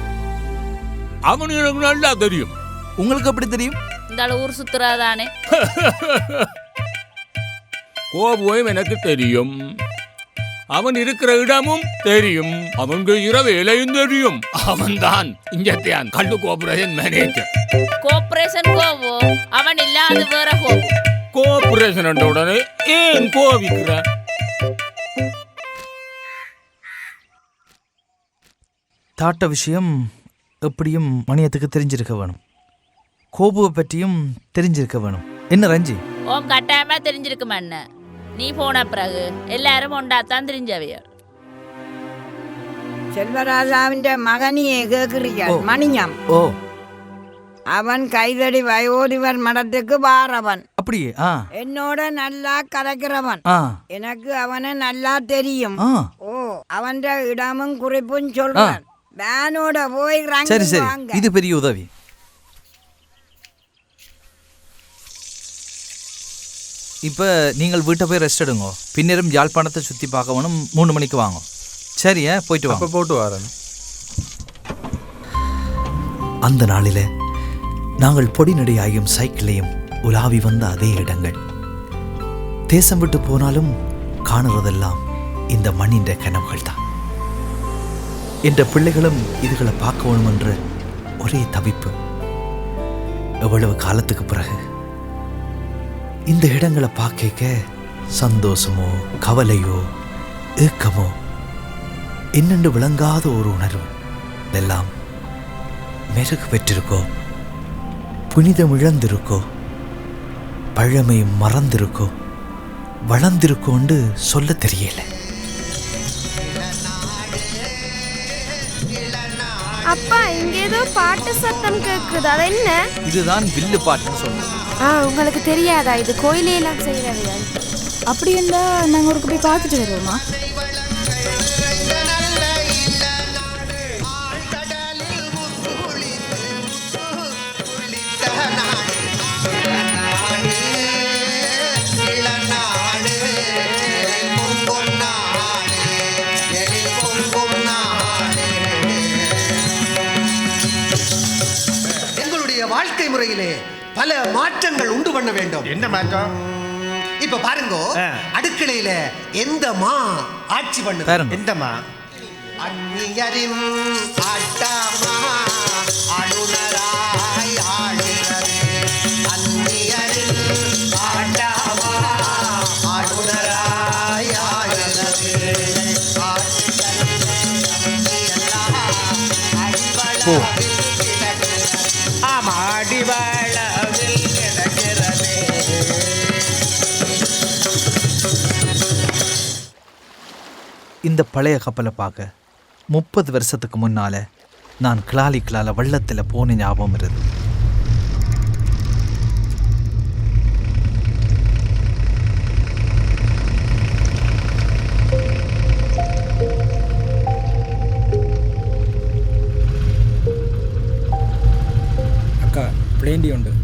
அவனுக்கு நல்லா தெரியும். உங்களுக்கு எப்படி தெரியும்? இந்த ஊர் சுத்துறாதானே. கோபுவையும் எனக்கு தெரியும், அவன் இருக்கிற இடமும் தெரியும், அவன் செய்கிற வேலையும் தெரியும். அவன் தான் இங்கத்தான் கல்லு கோபுரேஷன் மேனேஜர். கோஆபரேஷன் கோவோ, அவன் இல்லாத வேற கோவோ. கோஆபரேஷன் உடனே ஏன் கோவிக்கிற? தாட்ட விஷயம் எப்படியும் மணியத்துக்கு தெரிஞ்சிருக்க வேணும். கோபுவை பற்றியும் தெரிஞ்சிருக்க வேணும். என்ன ரஞ்சி? ஓம் கட்டாயமா தெரிஞ்சிருக்குமா என்ன? நீ போன பிறகு எல்லாரும் ஒண்டாத்தான் தெரிஞ்சவைய. செல்வராஜாவின் மகனியே கேட்கிறீர்கள் மணியம். அவன் கைதடி வயோதிபர் மடத்துக்கு வாரவன். அப்படியே என்னோட நல்லா கலக்கிறவன். எனக்கு அவனை நல்லா தெரியும். அவன் இடமும் குறிப்பும் சொல்றான். வேனோட போய் சரி சரி, இது பெரிய உதவி. இப்போ நீங்கள் வீட்டை போய் ரெஸ்ட் எடுங்க. பின்னரும் யாழ்ப்பாணத்தை சுற்றி பார்க்கணும். 3 மணிக்கு வாங்க. சரியா? போயிட்டு வாங்க. போட்டு வரேன். அந்த நாளில் நாங்கள் பொடிநடையாயும் சைக்கிளையும் உலாவி வந்த அதே இடங்கள். தேசம் விட்டு போனாலும் காணுறதெல்லாம் இந்த மண்ணின் கனவுகள் தான். என்ற பிள்ளைகளும் இதுகளை பார்க்க வேணும் என்ற ஒரே தவிப்பு. எவ்வளவு காலத்துக்கு பிறகு இந்த இடங்களை பார்க்க சந்தோஷமோ கவலையோ ஏக்கமோ என்னென்று விளங்காத ஒரு உணர்வு இதெல்லாம் மெருகு பெற்றிருக்கோ, புனிதம் இழந்திருக்கோ, பழமை மறந்திருக்கோ, வளர்ந்திருக்கோன்னு சொல்ல தெரியல. அப்பா, இங்க ஏதோ பாட்டு சத்தம் கேக்குது, அது என்ன? இதுதான் வில்லு பாட்டுன்னு சொல்லுங்க. உங்களுக்கு தெரியாதா? இது கோயிலையெல்லாம் செய்யறவையா? அப்படி இருந்தா நாங்க ஒரு போய் பார்த்துட்டு வருவோமா? வாழ்க்கை முறையிலே பல மாற்றங்கள் உண்டு பண்ண வேண்டும். என்ன மாற்றம்? இப்ப பாருங்க, அடுக்கலையில எந்த மா ஆட்சி பண்ணுது? எந்த மா? அந்நியரின் ஆட்டமா ஆளுநராய் ஆளுநரே, அந்நியரின் ஆட்டமா ஆளுநராய் ஆளுநரே, போ இந்த பழைய கப்பலை பார்க்க 30 வருஷத்துக்கு முன்னால் நான் கிளால வெள்ளத்தில் போன ஞாபகம் இருது. அக்கா பிளேண்டி உண்டு.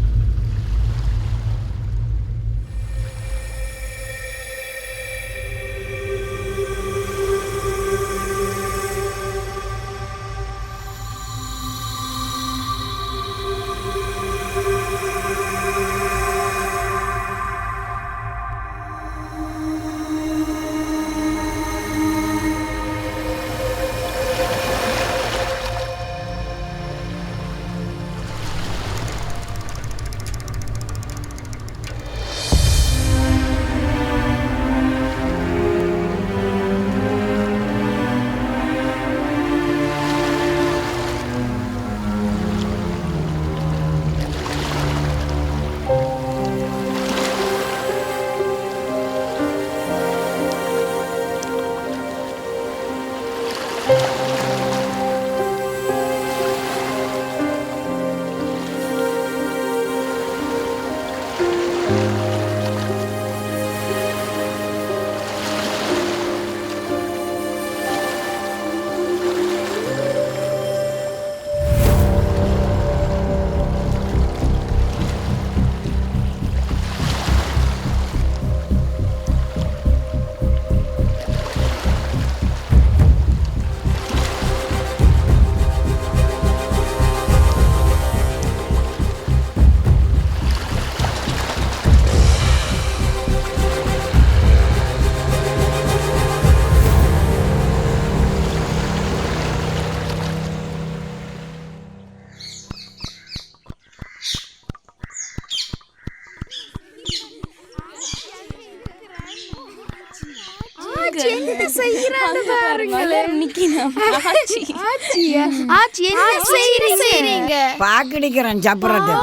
பாக்கடிக்கிறேன் சாப்பிட்றது.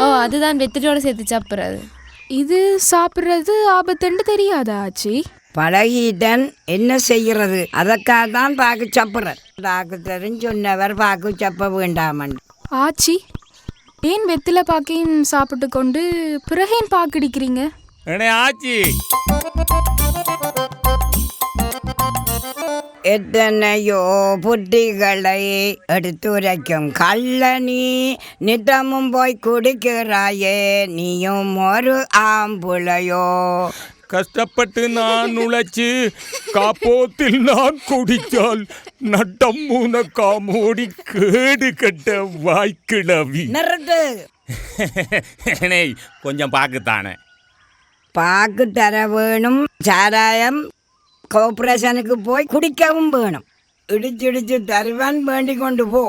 ஓ அதுதான் வெத்திரியோட சேர்த்து சாப்பிட்றது. இது சாப்பிட்றது ஆபத்துன்னு தெரியாதா ஆச்சி? பழகிட்டேன், என்ன செய்கிறது? அதற்காக தான் பாக்கு சாப்பிட்றேன். டாக்டரும் சொன்னவர் பாக்கு சாப்பிட வேண்டாமன். ஆச்சி ஏன் வெத்தில பாக்கையும் சாப்பிட்டு கொண்டு பிறகேன் பாக்கடிக்கிறீங்க? ஆச்சி எத்தனையோ புட்டிகளை எடுத்துரைக்கும் கள்ளனி நித்தமும் போய் குடிக்கிறாயே, நீயும் ஒரு ஆம்புளையோ. கஷ்டப்பட்டு நான் உழைச்சு காப்போத்தில் நான் குடித்தால் நட்டம் மூனக்காமோடி கேடு கட்ட வாய்க்கிழவி. நிறுத்து. கொஞ்சம் பாக்குத்தானே. பாக்கு தர வேணும். சாராயம் கோஆபரேஷனுக்கு போய் குடிக்கவும் வேணும். இடிச்சு தருவான், வேண்டி கொண்டு போ.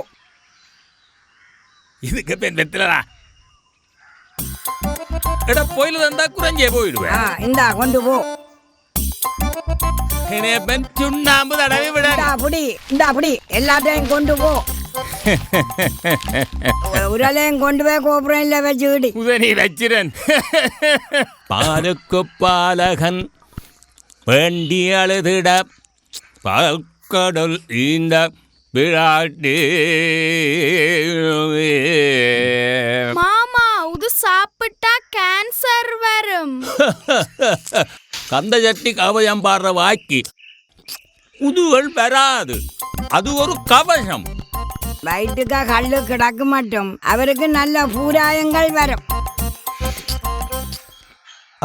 இதுக்கு பேர் வெத்திலடா. எடா போயில தந்தா குறைஞ்சே போயிடுவேன். இந்தா கொண்டு போ. சுண்ணாம்பு தடவை விட. இந்தா அப்படி எல்லாத்தையும் கொண்டு போ. உரலையும் கொண்டு போய் கோபுரம் வச்சுக்கிட்டு உதனி வச்சிரன். பாலுக்கு பாலகன் வேண்டி அழுதிட பால்கடல் இந்த விராட்டி. மாமா இது சாப்பிட்டா கேன்சர் வரும். கந்த சட்டி கவயம் பாடுற வாக்கி உதுகள் வராது. அது ஒரு கவசம். வயிற்றுக்கா கல்லு கிடக்க மாட்டோம். அவருக்கு நல்ல பூராயங்கள் வரும்.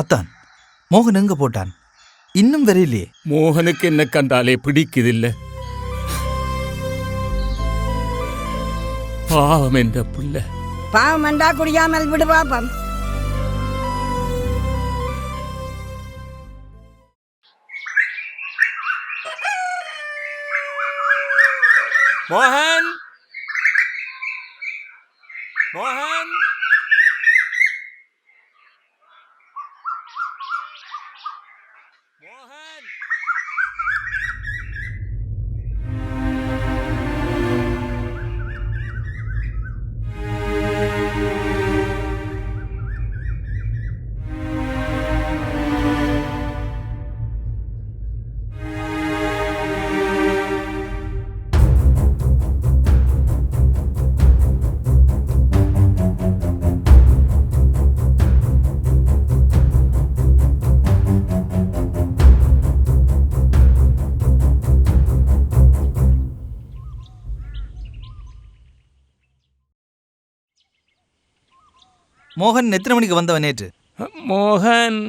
அத்தான் மோகன் எங்க போட்டான்? இன்னும் வரையிலே. மோகனுக்கு என்ன கண்டாலே பிடிக்குதில்லை. பாவம் என்ற புள்ள. பாவம் என்றா குடியாமல் விடு பாப்பம். மோகன், மோகன், மோகன். மோகன் எத்தனை மணிக்கு வந்தவன் நேற்று? மோகன்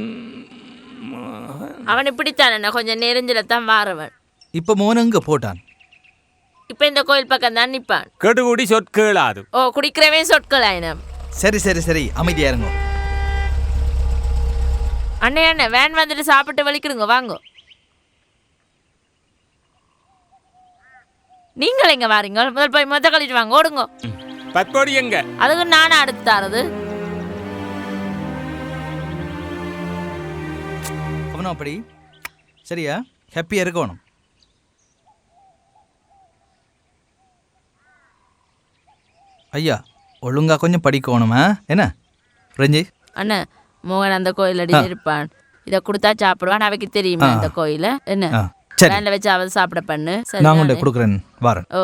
அவன் இப்படித்தானே கொஞ்சம் நெருஞ்சில தான் வாரவன். இப்போ மோகன் எங்கே போட்டான்? இப்போ இந்த கோயில் பக்கம் தான் நிற்பான். கெடுகுடி சொற்கேளாது. ஓ குடிக்கிறவே சொற்கள் ஆயினம். சரி சரி சரி அமைதியா இருங்க. அண்ணே அண்ணே வேன் வந்துட்டு சாப்பிட்டு வலிக்கிடுங்க வாங்க. நீங்கள் எங்க வாரீங்க? முதல் போய் மொத்த கழிட்டு வாங்க ஓடுங்க. பத்போடி எங்க? அதுக்கு நானும் அடுத்து தரது. அவனும் அப்படி சரியா ஹாப்பியா இருக்கணும். ஐயா ஒழுங்கா கொஞ்சம் படிக்கணுமா என்ன ரஞ்சி? அண்ணா மோகன் அந்த கோயில் அடி இருப்பான். இதை கொடுத்தா சாப்பிடுவான். அவைக்கு தெரியுமா இந்த கோயில என்ன? வேன்ல வச்சு அவ சாப்பிட பண்ணு. நான் கொண்டு கொடுக்குறேன் வாரன். ஓ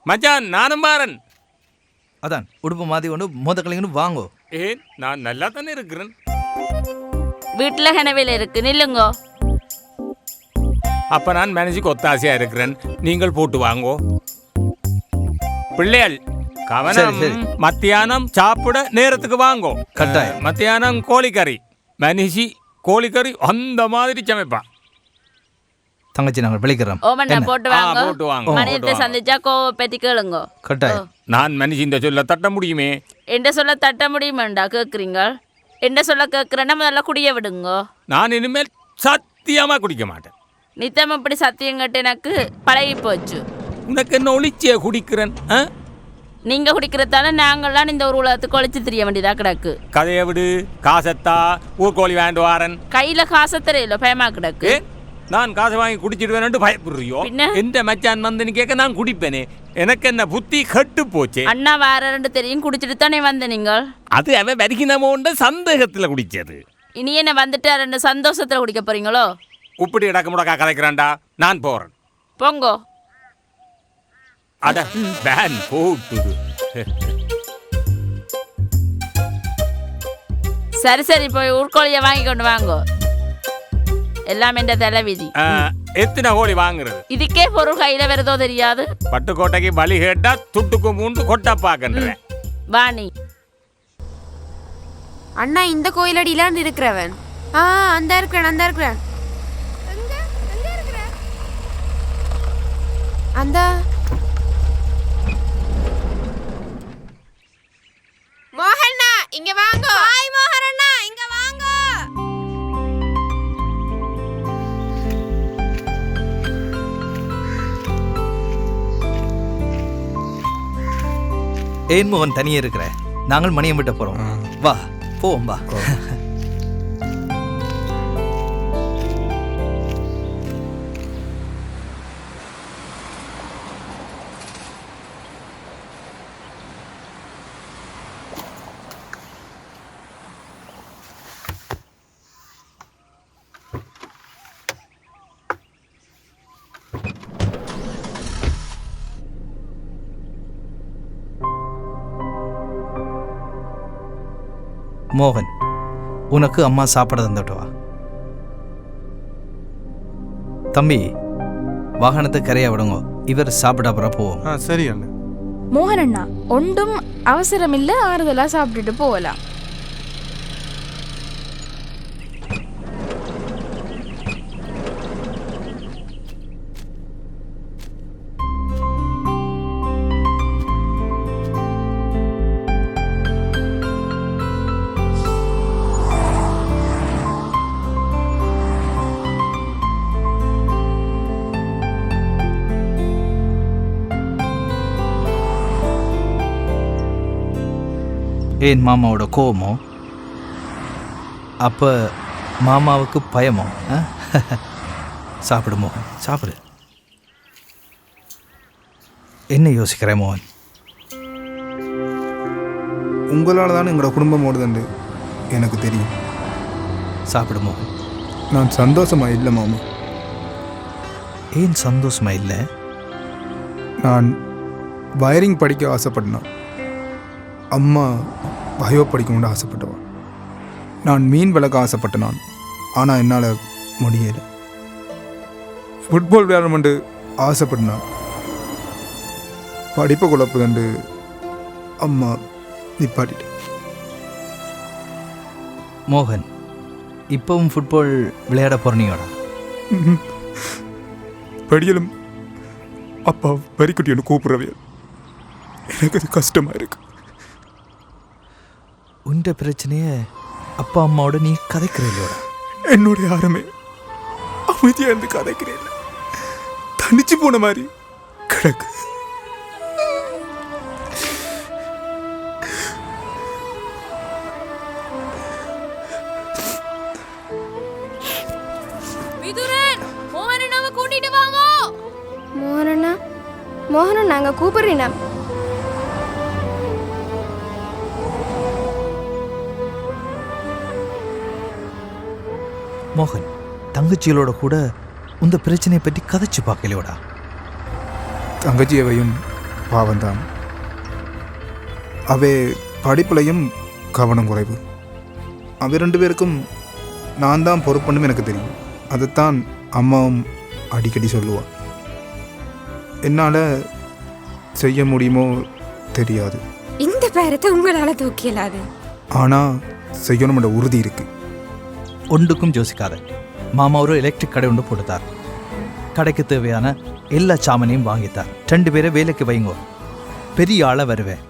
மச்சான் நானும் வாரன். அதான் உடுப்பு மாற்றி கொண்டு மொத்த கலைங்கன்னு வாங்கோ. ஏன் நான் நல்லா தானே இருக்கிறேன். வீட்டுல கனவேல இருக்கு நில்லுங்கோ. அப்ப நான் மேனேஜுக்கு ஒத்தாசையா இருக்கிறேன். நீங்கள் போட்டு வாங்கோ. பிள்ளைகள் கவனம். மத்தியானம் சாப்பிட நேரத்துக்கு வாங்கோ. கட்டாயம். மத்தியானம் கோழிக்கறி மனுஷி கோழிக்கறி அந்த மாதிரி சமைப்பான். தங்கச்சி நாங்கள் விளைக்கிறோம். ஓமண்ணா போட்டு வாங்க. போட்டு வாங்க. மணியத்தை சந்திச்சா கோவ பத்தி கேளுங்க. கட்டாயம். நான் மனுஷி இந்த சொல்ல தட்ட முடியுமே. என்ன சொல்ல தட்ட முடியுமாண்டா கேக்குறீங்க? என்ன சொல்ல கேக்குறேன்னா முதல்ல குடிய விடுங்க. நான் இனிமேல் சத்தியமா குடிக்க மாட்டேன். நித்தம் இப்படி சத்தியம் கட்டு எனக்கு பழகி போச்சு. உனக்கு என்ன ஒளிச்சிய குடிக்கிறேன்? நீங்க குடிக்கிறதால நாங்கள்லாம் இந்த ஒரு உலகத்துக்கு ஒழிச்சு தெரிய வேண்டியதா கிடக்கு. கதையை விடு. காசத்தா ஊர்கோழி வேண்டு வாரன். கையில காசை தெரியல பயமா கிடக்கு. நான் காசை வாங்கி குடிச்சிடுவேன் பயப்படுறியோ? எந்த மச்சான் வந்து கேட்க நான் குடிப்பேனே. எனக்கு என்ன புத்தி கட்டு போச்சு. அண்ணா வேற ரெண்டு தெரியும் குடிச்சிட்டு தானே வந்த நீங்கள். அது அவன் வரிக்கினமோண்ட சந்தேகத்துல குடிச்சது. இனி என்ன வந்துட்டு ரெண்டு சந்தோஷத்துல குடிக்க போறீங்களோ? உப்படி இடக்க முடக்கா கதைக்கிறான்டா. நான் போறேன். போங்கோ. அட வேன் போட்டுது. சரி சரி போய் ஊர்கோழிய வாங்கி கொண்டு வாங்கோ. எல்லாம் என்ற தலைவிதி. எத்தனை கோழி வாங்குறது? இதுக்கே பொருள் கையில வருதோ தெரியாது. பட்டுக்கோட்டைக்கு பலி கேட்டா துட்டுக்கு மூண்டு கொட்டா பாக்கன்றேன். வாணி அண்ணா இந்த கோயிலடியிலான் இருக்கிறவன். அந்த இருக்கிறான் அந்த இருக்கிறான். அந்த மோகண்ணா இங்க வாங்க. ஹாய் மோகரண்ணா இங்க வாங்க. ஏன் மோகன் தனியே இருக்கிற? நாங்கள் மணியம் விட்ட போறோம். வா போவோம் வா. மோகன் உனக்கு அம்மா சாப்பிட தந்துட்டவா? தம்பி வாகனத்தை கரையா விடுங்க. இவர் சாப்பிட அப்புறம் போவோம். சரி அண்ணா. மோகன் அண்ணா ஒன்றும் அவசரம் இல்லை. ஆறுதலா சாப்பிட்டுட்டு போகலாம். ஏன் மாமாவோட கோவமோ? அப்போ மாமாவுக்கு பயமோ? சாப்பிடு மோகன் சாப்பிடு. என்ன யோசிக்கிற மோகன்? உங்களால் தானே எங்களோட குடும்பம் ஓடுதுண்டு எனக்கு தெரியும். சாப்பிடு மோகன். நான் சந்தோஷமா இல்லை மாமா. ஏன் சந்தோஷமா இல்லை? நான் வயரிங் படிக்க ஆசைப்பட்டேன். அம்மா பயோ படிக்கணும்னு ஆசைப்பட்டவன். நான் மீன் வளர்க்க ஆசைப்பட்டேன். ஆனால் என்னால் முடியலை. ஃபுட்பால் விளையாடணும்னு ஆசைப்பட்டேன். படிப்பை குழப்பதுண்டு அம்மா நிப்பாட்டிட்டு. மோகன், இப்பவும் ஃபுட்பால் விளையாட போறீங்களா? படியலும் அப்பா வரிக்குட்டின்னு கூப்பிடுறவே எனக்கு அது கஷ்டமா இருக்கு. உண்ட பிரச்சனைய அப்பா அம்மாவோட நீ கதைக்கிறீங்களோட? என்னோட யாருமே அமைதியா இருந்து கதைக்கிறேன், தனிச்சு போன மாதிரி கிடக்கு. மோகனா நாங்க கூப்பிடுறீனா? மோகன், தங்கச்சிகளோட கூட உந்த பிரச்சனையை பற்றி கதைச்சு பார்க்கலையோடா? தங்கச்சியவையும் பாவம்தான். அவை படிப்புலையும் கவனம் குறைவு. அவ 2 பேருக்கும் நான் தான் பொறுப்புன்னு எனக்கு தெரியும். அதைத்தான் அம்மாவும் அடிக்கடி சொல்லுவாள். என்னால் செய்ய முடியுமோ தெரியாது. இந்த பேரத்தை உங்களால் தூக்கியலாது. ஆனால் செய்யணும்ன்ற உறுதி இருக்கு. ஒன்றுக்கும் யோசிக்காத. மாமா ஒரு எலக்ட்ரிக் கடை ஒன்று போட்டுத்தார். கடைக்கு தேவையான எல்லா சாமானையும் வாங்கித்தார். 2 பேரை வேலைக்கு வைங்கோ, பெரிய ஆளை வருவேன்.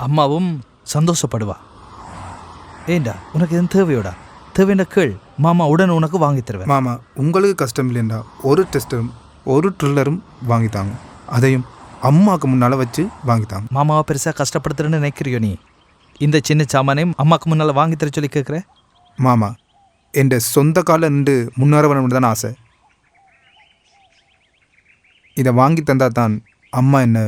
அம்மாவும் சந்தோஷப்படுவா. ஏண்டா உனக்கு எதுவும் தேவையோடா? தேவையான கேள், மாமா உடனே உனக்கு வாங்கி தருவேன். மாமா, உங்களுக்கு கஷ்டம் இல்லைண்டா ஒரு டெஸ்டரும் ஒரு ட்ரில்லரும் வாங்கித்தாங்க. அதையும் அம்மாவுக்கு முன்னால் வச்சு வாங்கித்தாங்க. மாமாவை பெருசாக கஷ்டப்படுத்துறேன்னு நினைக்கிறியோ நீ? இந்த சின்ன சாமானையும் அம்மாவுக்கு முன்னால் வாங்கி தர சொல்லி கேட்குற? மாமா, என் சொந்த காலில் நின்று முன்னேற வேணும்னு தானே ஆசை. இதை வாங்கி தந்தா தான் அம்மா என்ன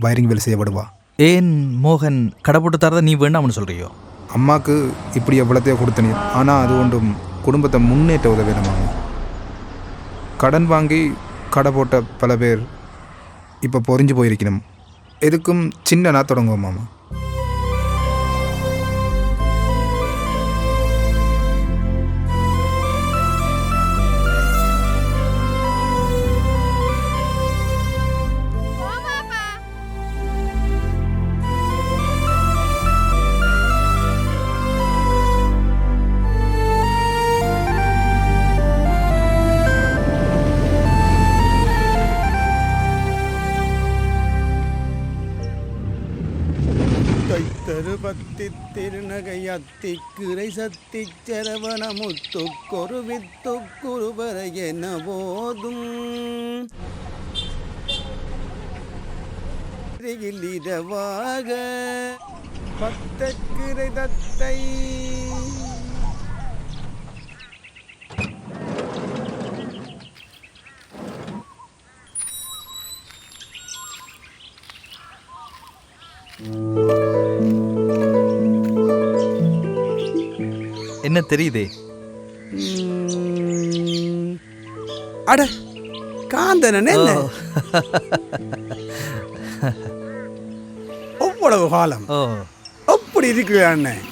வயரிங் வேலை செய்யப்படுவா. ஏன் மோகன் கடை போட்டு தரதை நீ வேண்டாம்னு சொல்கிறியோ? அம்மாவுக்கு இப்படி எவ்வளோத்தையோ கொடுத்தனே, ஆனால் அது ஒன்றும் குடும்பத்தை முன்னேற்ற உதவி வேணுமாங்க. கடன் வாங்கி கடை போட்ட பல பேர் இப்போ பொறிஞ்சு போயிருக்கணும். எதுக்கும் சின்னனா தொடங்குவோம் மாமா. தருபத்தி திருநகையத்தி கிரை சத்தி சரவண முத்துக்கொரு வித்துக்குருவர என போதும் இரவாக பத்தக்கிரை தத்தை என்ன தெரியுதே? அட காந்தனன் என்ன அவ்வளவு காலம் அப்படி இருக்கு அண்ணன்.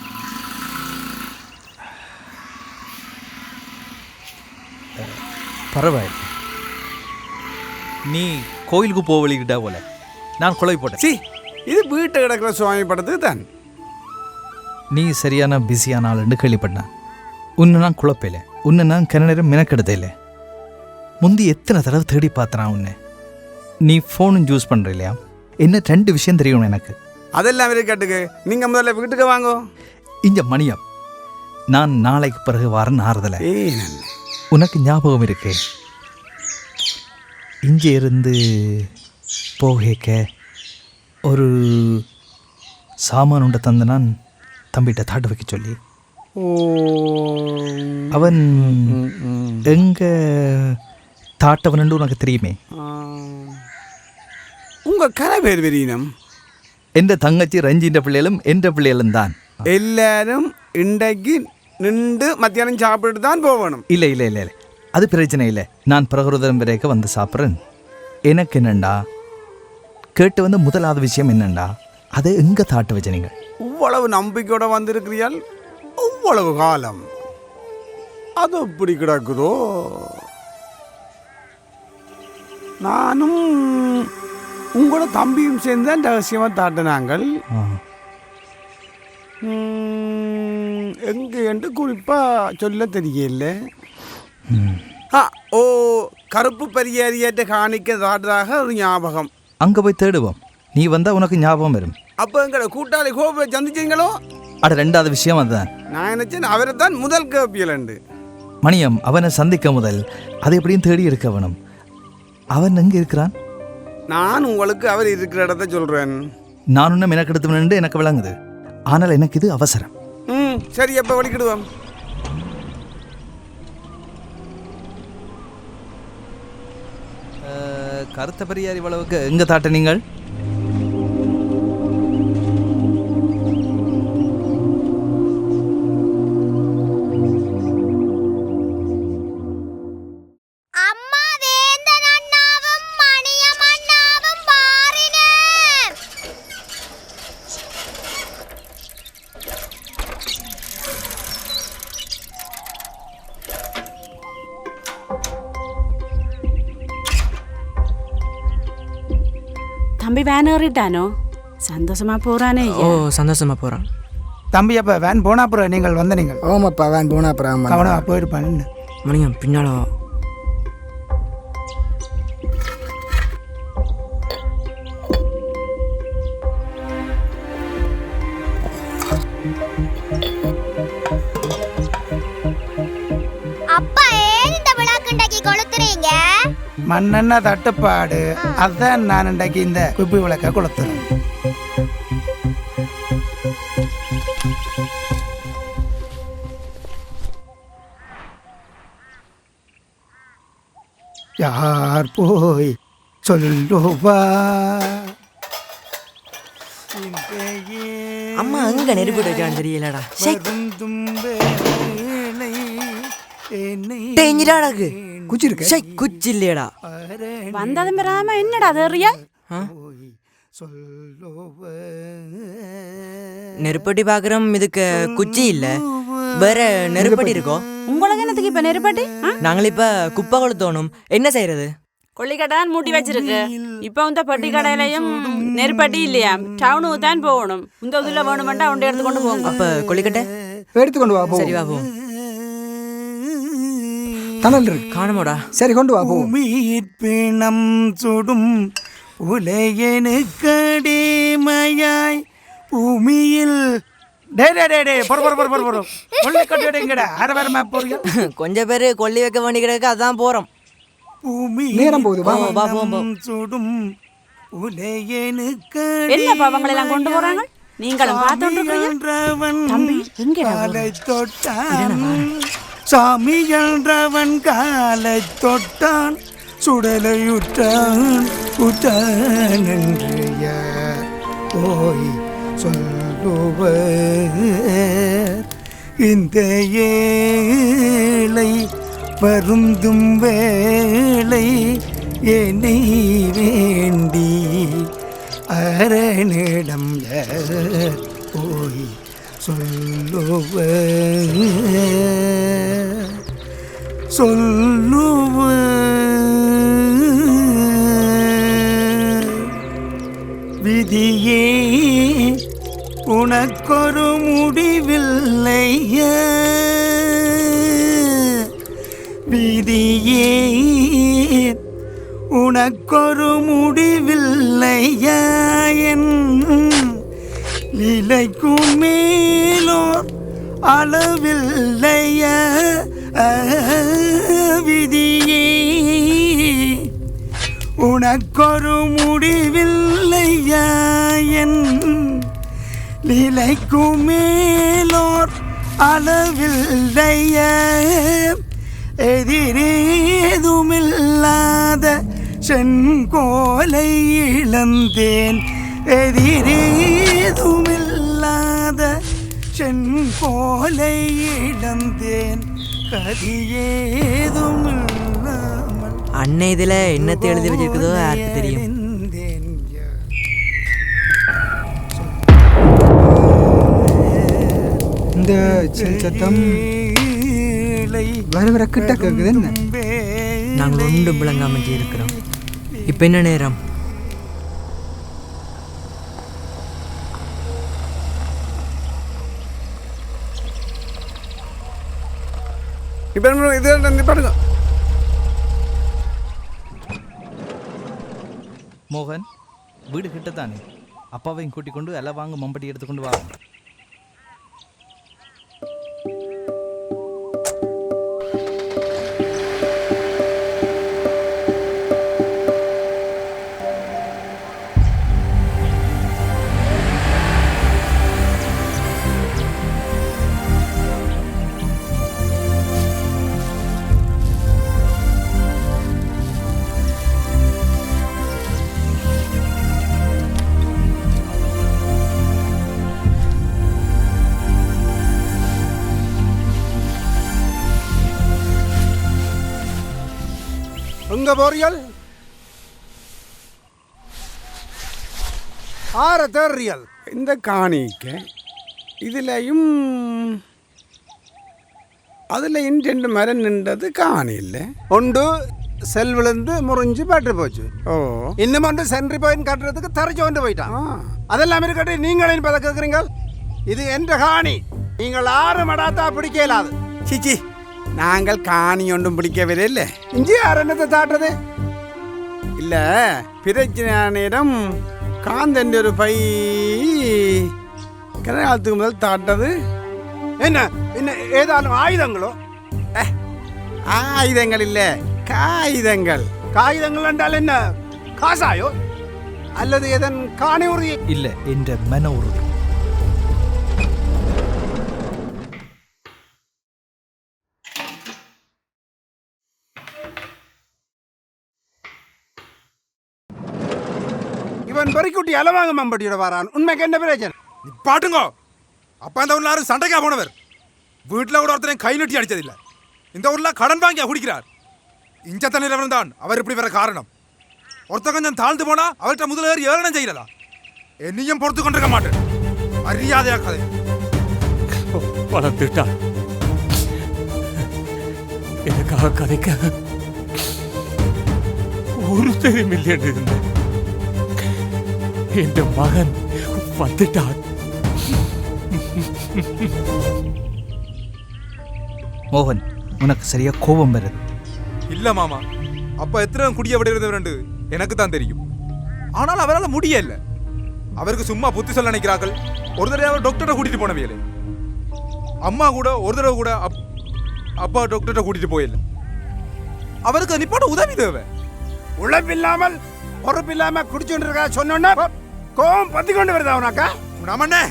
பரவாயில்ல, நீ கோயிலுக்கு போவலிக்கிட்டா போல. நான் குழவி போட்டேன். சி, இது வீட்டை கிடக்கிற சுவாமி படத்துக்கு தான். நீ சரியான பிஸியான ஆளுன்னு கேள்விப்பட்டேன். உன்னை நான் குழப்பையில, உன்னை நான் கன நேரம் மெனக்கெடுத்த முந்தி எத்தனை தடவை தேடி பார்த்தனா உன்னை. நீ ஃபோனும் யூஸ் பண்ணுற இல்லையா? என்ன 2 விஷயம் தெரியும் எனக்கு. அதெல்லாம் இருக்கட்டுக்கு, நீங்கள் முதல்ல வீட்டுக்கு வாங்க. இங்க மணியம், நான் நாளைக்கு பிறகு வரேன்னு ஆறுதலை உனக்கு ஞாபகம் இருக்கு? இங்கே இருந்து போகேக்க ஒரு சாமான் உண்ட தந்த நான் தம்பிகிட்ட தாட்டு வைக்க சொல்லி. அவன் எங்க தாட்டவன் உனக்கு தெரியுமே. உங்க கரை பேர் வெறியினம். எந்த தங்கச்சி ரஞ்சின்ற பிள்ளைகளும் என்ற பிள்ளைகளும் தான். எல்லாரும் இன்றைக்கு நின்று மத்தியானம் சாப்பிட்டு தான் போகணும். இல்லை இல்லை இல்லை இல்லை, அது பிரச்சனை இல்லை. நான் பிரகருதம் வரைக்கும் வந்து சாப்பிட்றேன். எனக்கு என்னண்டா கேட்டு வந்து முதலாவது விஷயம் என்னண்டா, அதை எங்க தாட்டு வச்ச நீங்கள் இவ்வளவு நம்பிக்கையோட வந்திருக்கிறீர்கள். இவ்வளவு காலம் அது எப்படி கிடக்குதோ. நானும் உங்களோட தம்பியும் சேர்ந்து தான் ரகசியமாக தாட்டினாங்கள். எங்கே என்று குறிப்பாக சொல்ல தெரியல. ஓ கருப்பு பரியாரியற்ற காணிக்க தாடுறதாக ஒரு ஞாபகம். அங்கே போய் தேடுவோம். நீ வந்தால் உனக்கு ஞாபகம் வரும். அப்போ எங்களை கூட்டாளி கோபை சந்திச்சிங்களோ? அட ரெண்டாவது விஷயம் அதுதான். நான் நினைச்சேன் அவரை தான் முதல் கேப்பியலண்டு. மணியம் அவனை சந்திக்க முதல் அதை எப்படியும் தேடி எடுக்க வேணும். அவன் எங்கே இருக்கிறான்? நான் உங்களுக்கு அவர் இருக்கிற இடத்த சொல்கிறேன். நான் ஒன்றும் மெனக்கெடுத்து எனக்கு விளங்குது. ஆனால் எனக்கு இது அவசரம். சரி அப்போ வலிக்கிடுவோம். கருத்த பெரியார் இவ்வளவுக்கு எங்கே தாட்ட நீங்கள்? தம்பி வேன் ஏறிட்டானோ? சந்தோஷமா போறானே. ஓ சந்தோஷமா போறான் தம்பி. அப்போ வேன் போனா அப்புறம் நீங்கள் வந்த நீங்கள்? ஓமாப்பா வேன் போனா அப்புறம் கவனமா போயிருப்பான். மணியம் பின்னால மண்ணெண்ண தட்டுப்பாடு, அதான் நான் இன்றைக்கு இந்த குப்பி விளக்க கொளுத்துறேன். யார் போய் சொல்லுவா? அம்மா அங்க நெருப்பிட்டு வைக்கான்னு தெரியலடா. குச்சி இருக்கு. குச்சி இல்லையடா. வந்ததும் பெறாம என்னடா அது? நெருப்பட்டி பாக்குறோம். இதுக்கு குச்சி இல்ல, வேற நெருப்பட்டி இருக்கோ? உங்களுக்கு என்னத்துக்கு இப்ப நெருப்பட்டி? நாங்கள் இப்ப குப்பை கொளுத்தோணும். என்ன செய்யறது? கொள்ளிக்கட்டான் மூட்டி வச்சிருக்கு. இப்ப இந்த பட்டி கடையிலையும் நெருப்பட்டி இல்லையா? டவுனுக்கு தான் போகணும். இந்த இதுல வேணுமெண்டா ஒன்றை எடுத்துக்கொண்டு போங்க. அப்ப கொள்ளிக்கட்டை எடுத்துக்கொண்டு வா. சரி வா போவோம். தணல் இருக்கு காணமோடா. சரி கொண்டு வா. பிணம் சுடும் உலகனுக்கடிமையாய் பூமியில் கொஞ்சம் பேரு கொல்லி வைக்க வேண்டி கிடக்கு, அதான் போறோம். நேரம் போகுது. சுடும் என்னப்பா அவங்களெல்லாம் கொண்டு போறாங்க? நீங்களும் சாமி என்றவன் காலை தொட்டான், சுடலையுற்றான் உற்றான் என்று யார் போய் சொல்லுவர்? இந்த ஏழை வருந்தும் வேளை என்னை வேண்டி அரணிடம் யார் போய் சொல்லுவர்? விதியே உனக்கொரு முடிவில்லையா? விதியே உனக்கொரு முடிவில்லையா? என் நிலைக்கும் மேலோர் அளவில்லையா? விதியே உனக்கொரு முடிவில்லையா? என் நிலைக்கும் மேலோர் அளவில்லையா? எதிரேதுமில்லாத செங்கோலை இழந்தேன், எதிரேதுமில்லாத செங்கோலை இழந்தேன், கதியேதுமில்லாமல். அன்னை இதுல என்னத்தை எழுதி வச்சிருக்குதோ யாருக்கு தெரியும். இந்த சத்தம் வர வர கிட்ட கேக்குது. என்ன நாங்கள் ஒன்றும் விளங்காம இருக்கிறோம். இப்ப என்ன நேரம்? இப்போ இது நிப்பாடுங்க. மோகன் வீடு கிட்ட தானே, அப்பாவையும் கூட்டிக் கொண்டு எல்லாம் வாங்க மம்பட்டி எடுத்துக்கொண்டு வா. எங்க போறியல்? ஆற தேர்றியல் இந்த காணிக்க இதுலையும் அதுலையும் 2 மரம் நின்றது காணில்ல. ஒன்று செல்விழுந்து முறிஞ்சு பட்டு போச்சு. ஓ இன்னும் ஒன்று சென்ட்ரி பாயிண்ட் கட்டுறதுக்கு தரைச்சு கொண்டு போயிட்டான். அதெல்லாம் இருக்கட்டும், நீங்களும் பத கேட்குறீங்க. இது என்ற காணி, நீங்கள் 6 மடாத்தா பிடிக்க இயலாது. சிச்சி, நாங்கள் காணி ஒன்றும் பிடிக்கவே இல்லை. இஞ்சி யார் என்னத்தை தாட்டுறது இல்லை. பிரச்சனையிடம் காந்தன் ஒரு பை கனகாலத்துக்கு முதல் தாட்டது. என்ன என்ன ஏதாலும் ஆயுதங்களோ? ஆயுதங்கள் இல்லை, காகிதங்கள். காகிதங்கள் என்றால் என்ன, காசாயோ அல்லது எதன் காணி உறுதி? இல்லை, என்ற மன உறுதி. இவன் பெருக்குட்டி அலவாங்க மம்பட்டியோட வரான். உண்மைக்கு என்ன பிரச்சனை? பாட்டுங்கோ. அப்பா இந்த ஊர்ல யாரும் சண்டைக்கா போனவர். வீட்டில் கூட ஒருத்தரையும் கை நட்டி அடிச்சதில்லை. இந்த ஊர்ல கடன் வாங்கி குடிக்கிறார். இஞ்ச தண்ணியில் தான் அவர் இப்படி வர காரணம். ஒருத்த கொஞ்சம் தாழ்ந்து போனா அவர்கிட்ட முதல்ல ஏறணும் செய்யலாம். என்னையும் பொறுத்து கொண்டிருக்க மாட்டேன். மரியாதையா கதை வளர்த்துட்டா எனக்காக கதைக்க ஒரு தெரியும் இருந்தேன். என் மகன் வந்துட்டான். மோகன், உனக்கு சரியா கோபம் வருது. இல்ல மாமா, அப்ப எத்தனை குடிய விடுறது எனக்கு தான் தெரியும். ஆனால் அவரால் முடியல. அவருக்கு சும்மா புத்தி சொல்ல நினைக்கிறார்கள். ஒரு தடவை டாக்டரை கூட்டிட்டு போனவையில. அம்மா கூட ஒரு தடவை கூட அப்பா டாக்டரை கூட்டிட்டு போயில்லை. அவருக்கு நிப்பாட்ட உதவி தேவை. உழைப்பில்லாமல் பொறுப்பில்லாம குடிச்சுட்டு இருக்கா சொன்னா கோபம் பத்தி கொண்டு வருதா உனக்கா? நம்மண்ணே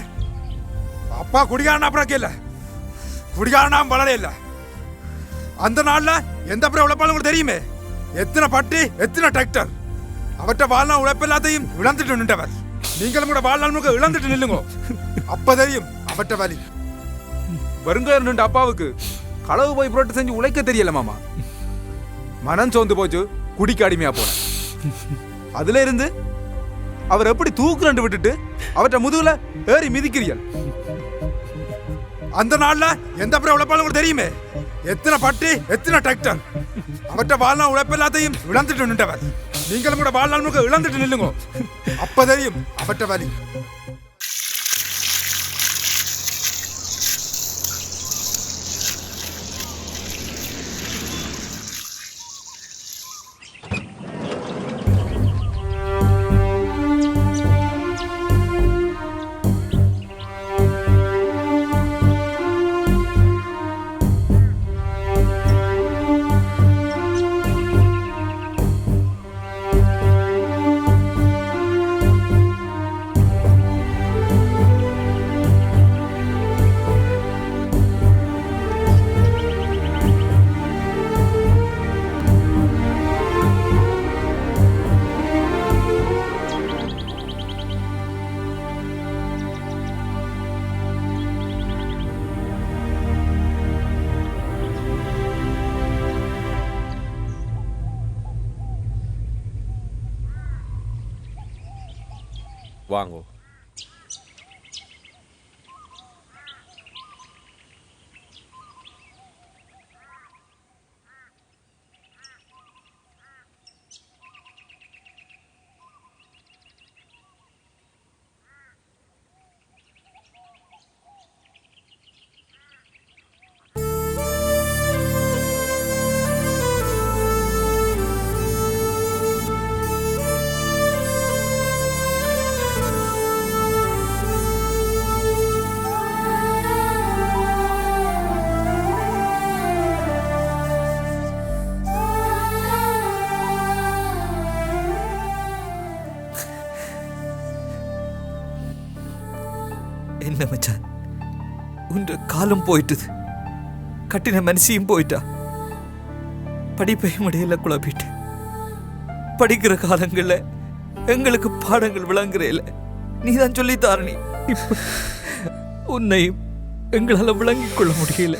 அப்பா குடிகாரனா அப்புறம் கேள்ல குடிகாரனா வளர இல்ல. அந்த நாள்ல எந்த அப்புறம் உழைப்பாலும் உங்களுக்கு தெரியுமே. எத்தனை பட்டி எத்தனை டிராக்டர். அவற்றை வாழ்நாள் உழைப்பு எல்லாத்தையும் இழந்துட்டு நின்றவர். நீங்களும் கூட வாழ்நாள் முழுக்க இழந்துட்டு நில்லுங்க. அப்ப தெரியும் அவற்றை வலி. வருங்க நின்ற அப்பாவுக்கு களவு போய் புரட்டு செஞ்சு உழைக்க தெரியல மாமா. மனம் சோர்ந்து போச்சு, குடிக்க அடிமையா போன. அதுல இருந்து அவர் எப்படி தூக்குறண்டு விட்டுட்டு அவற்றை முதுகுல ஏறி மிதிக்கிறீர்கள். அந்த நாள்ல எந்த பிற உழைப்பாலும் தெரியுமே. எத்தனை பட்டி எத்தனை டிராக்டர். அவற்றை வாழ்நாள் உழைப்பு எல்லாத்தையும் இழந்துட்டு நின்றவர். நீங்களும் கூட வாழ்நாள் முழுக்க இழந்துட்டு நில்லுங்க. அப்ப தெரியும் அவற்றை வலி. வாங்கோ. என்ன மச்சான், உன்ற காலம் போயிட்டுது, கட்டின மனசியும் போயிட்டா, படிப்பையும் இடையில குழப்பிட்டு, படிக்கிற காலங்கள்ல எங்களுக்கு பாடங்கள் விளங்குறேல, நீதான் சொல்லி தாரணி. இப்ப உன்னையும் எங்களால விளங்கிக் கொள்ள முடியல.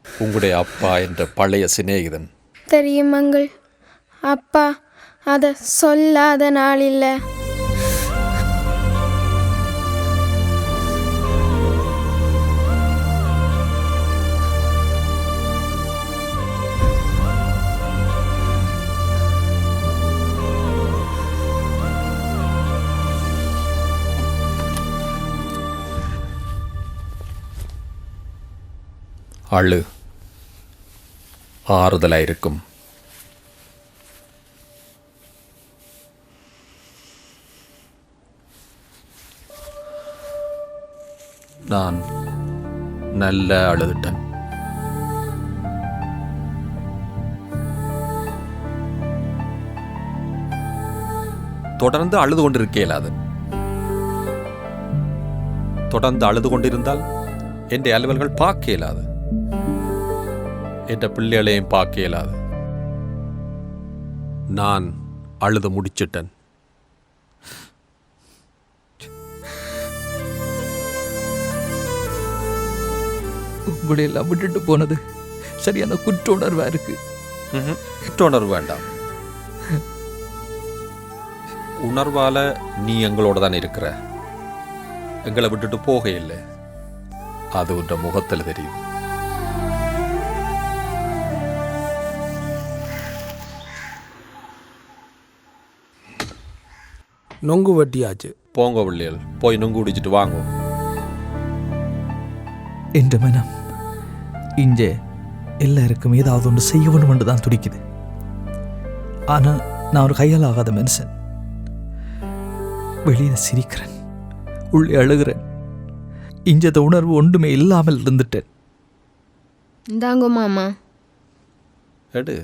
உங்களுடைய அப்பா என்ற பழைய சிநேகிதன் தெரியும் அங்கிள். அப்பா அதை சொல்லாத நாள் இல்லை. அழு, ஆறுதலாயிருக்கும். நான் நல்ல அழுதுட்டேன். தொடர்ந்து அழுது கொண்டிருக்க இயலாது. தொடர்ந்து அழுது கொண்டிருந்தால் என் அலுவல்கள் பார்க்க இயலாது, என் பிள்ளைகளையும் பார்க்க இயலாது. நான் அழுது முடிச்சிட்டேன். உங்களை எல்லாம் விட்டுட்டு போனது சரியான குற்ற உணர்வா இருக்கு. குற்ற உணர்வு வேண்டாம். உணர்வால நீ எங்களோட தான் இருக்கிற, எங்களை விட்டுட்டு போக இல்லை. அது உன்ற முகத்தில் தெரியும். நொங்கு வட்டியாச்சு. போங்க பிள்ளைகள், போய் நொங்கு குடிச்சிட்டு வாங்க. என்ற மனம் இங்கே எல்லாருக்கும் ஏதாவது ஒன்று செய்யணும் என்று தான் துடிக்குது. ஆனால் நான் ஒரு கையால் ஆகாத மனுஷன். வெளியில சிரிக்கிறேன், உள்ளே அழுகிறேன். இஞ்சத உணர்வு ஒன்றுமே இல்லாமல் இருந்துட்டேன். இந்தாங்கோ மாமா. எடு.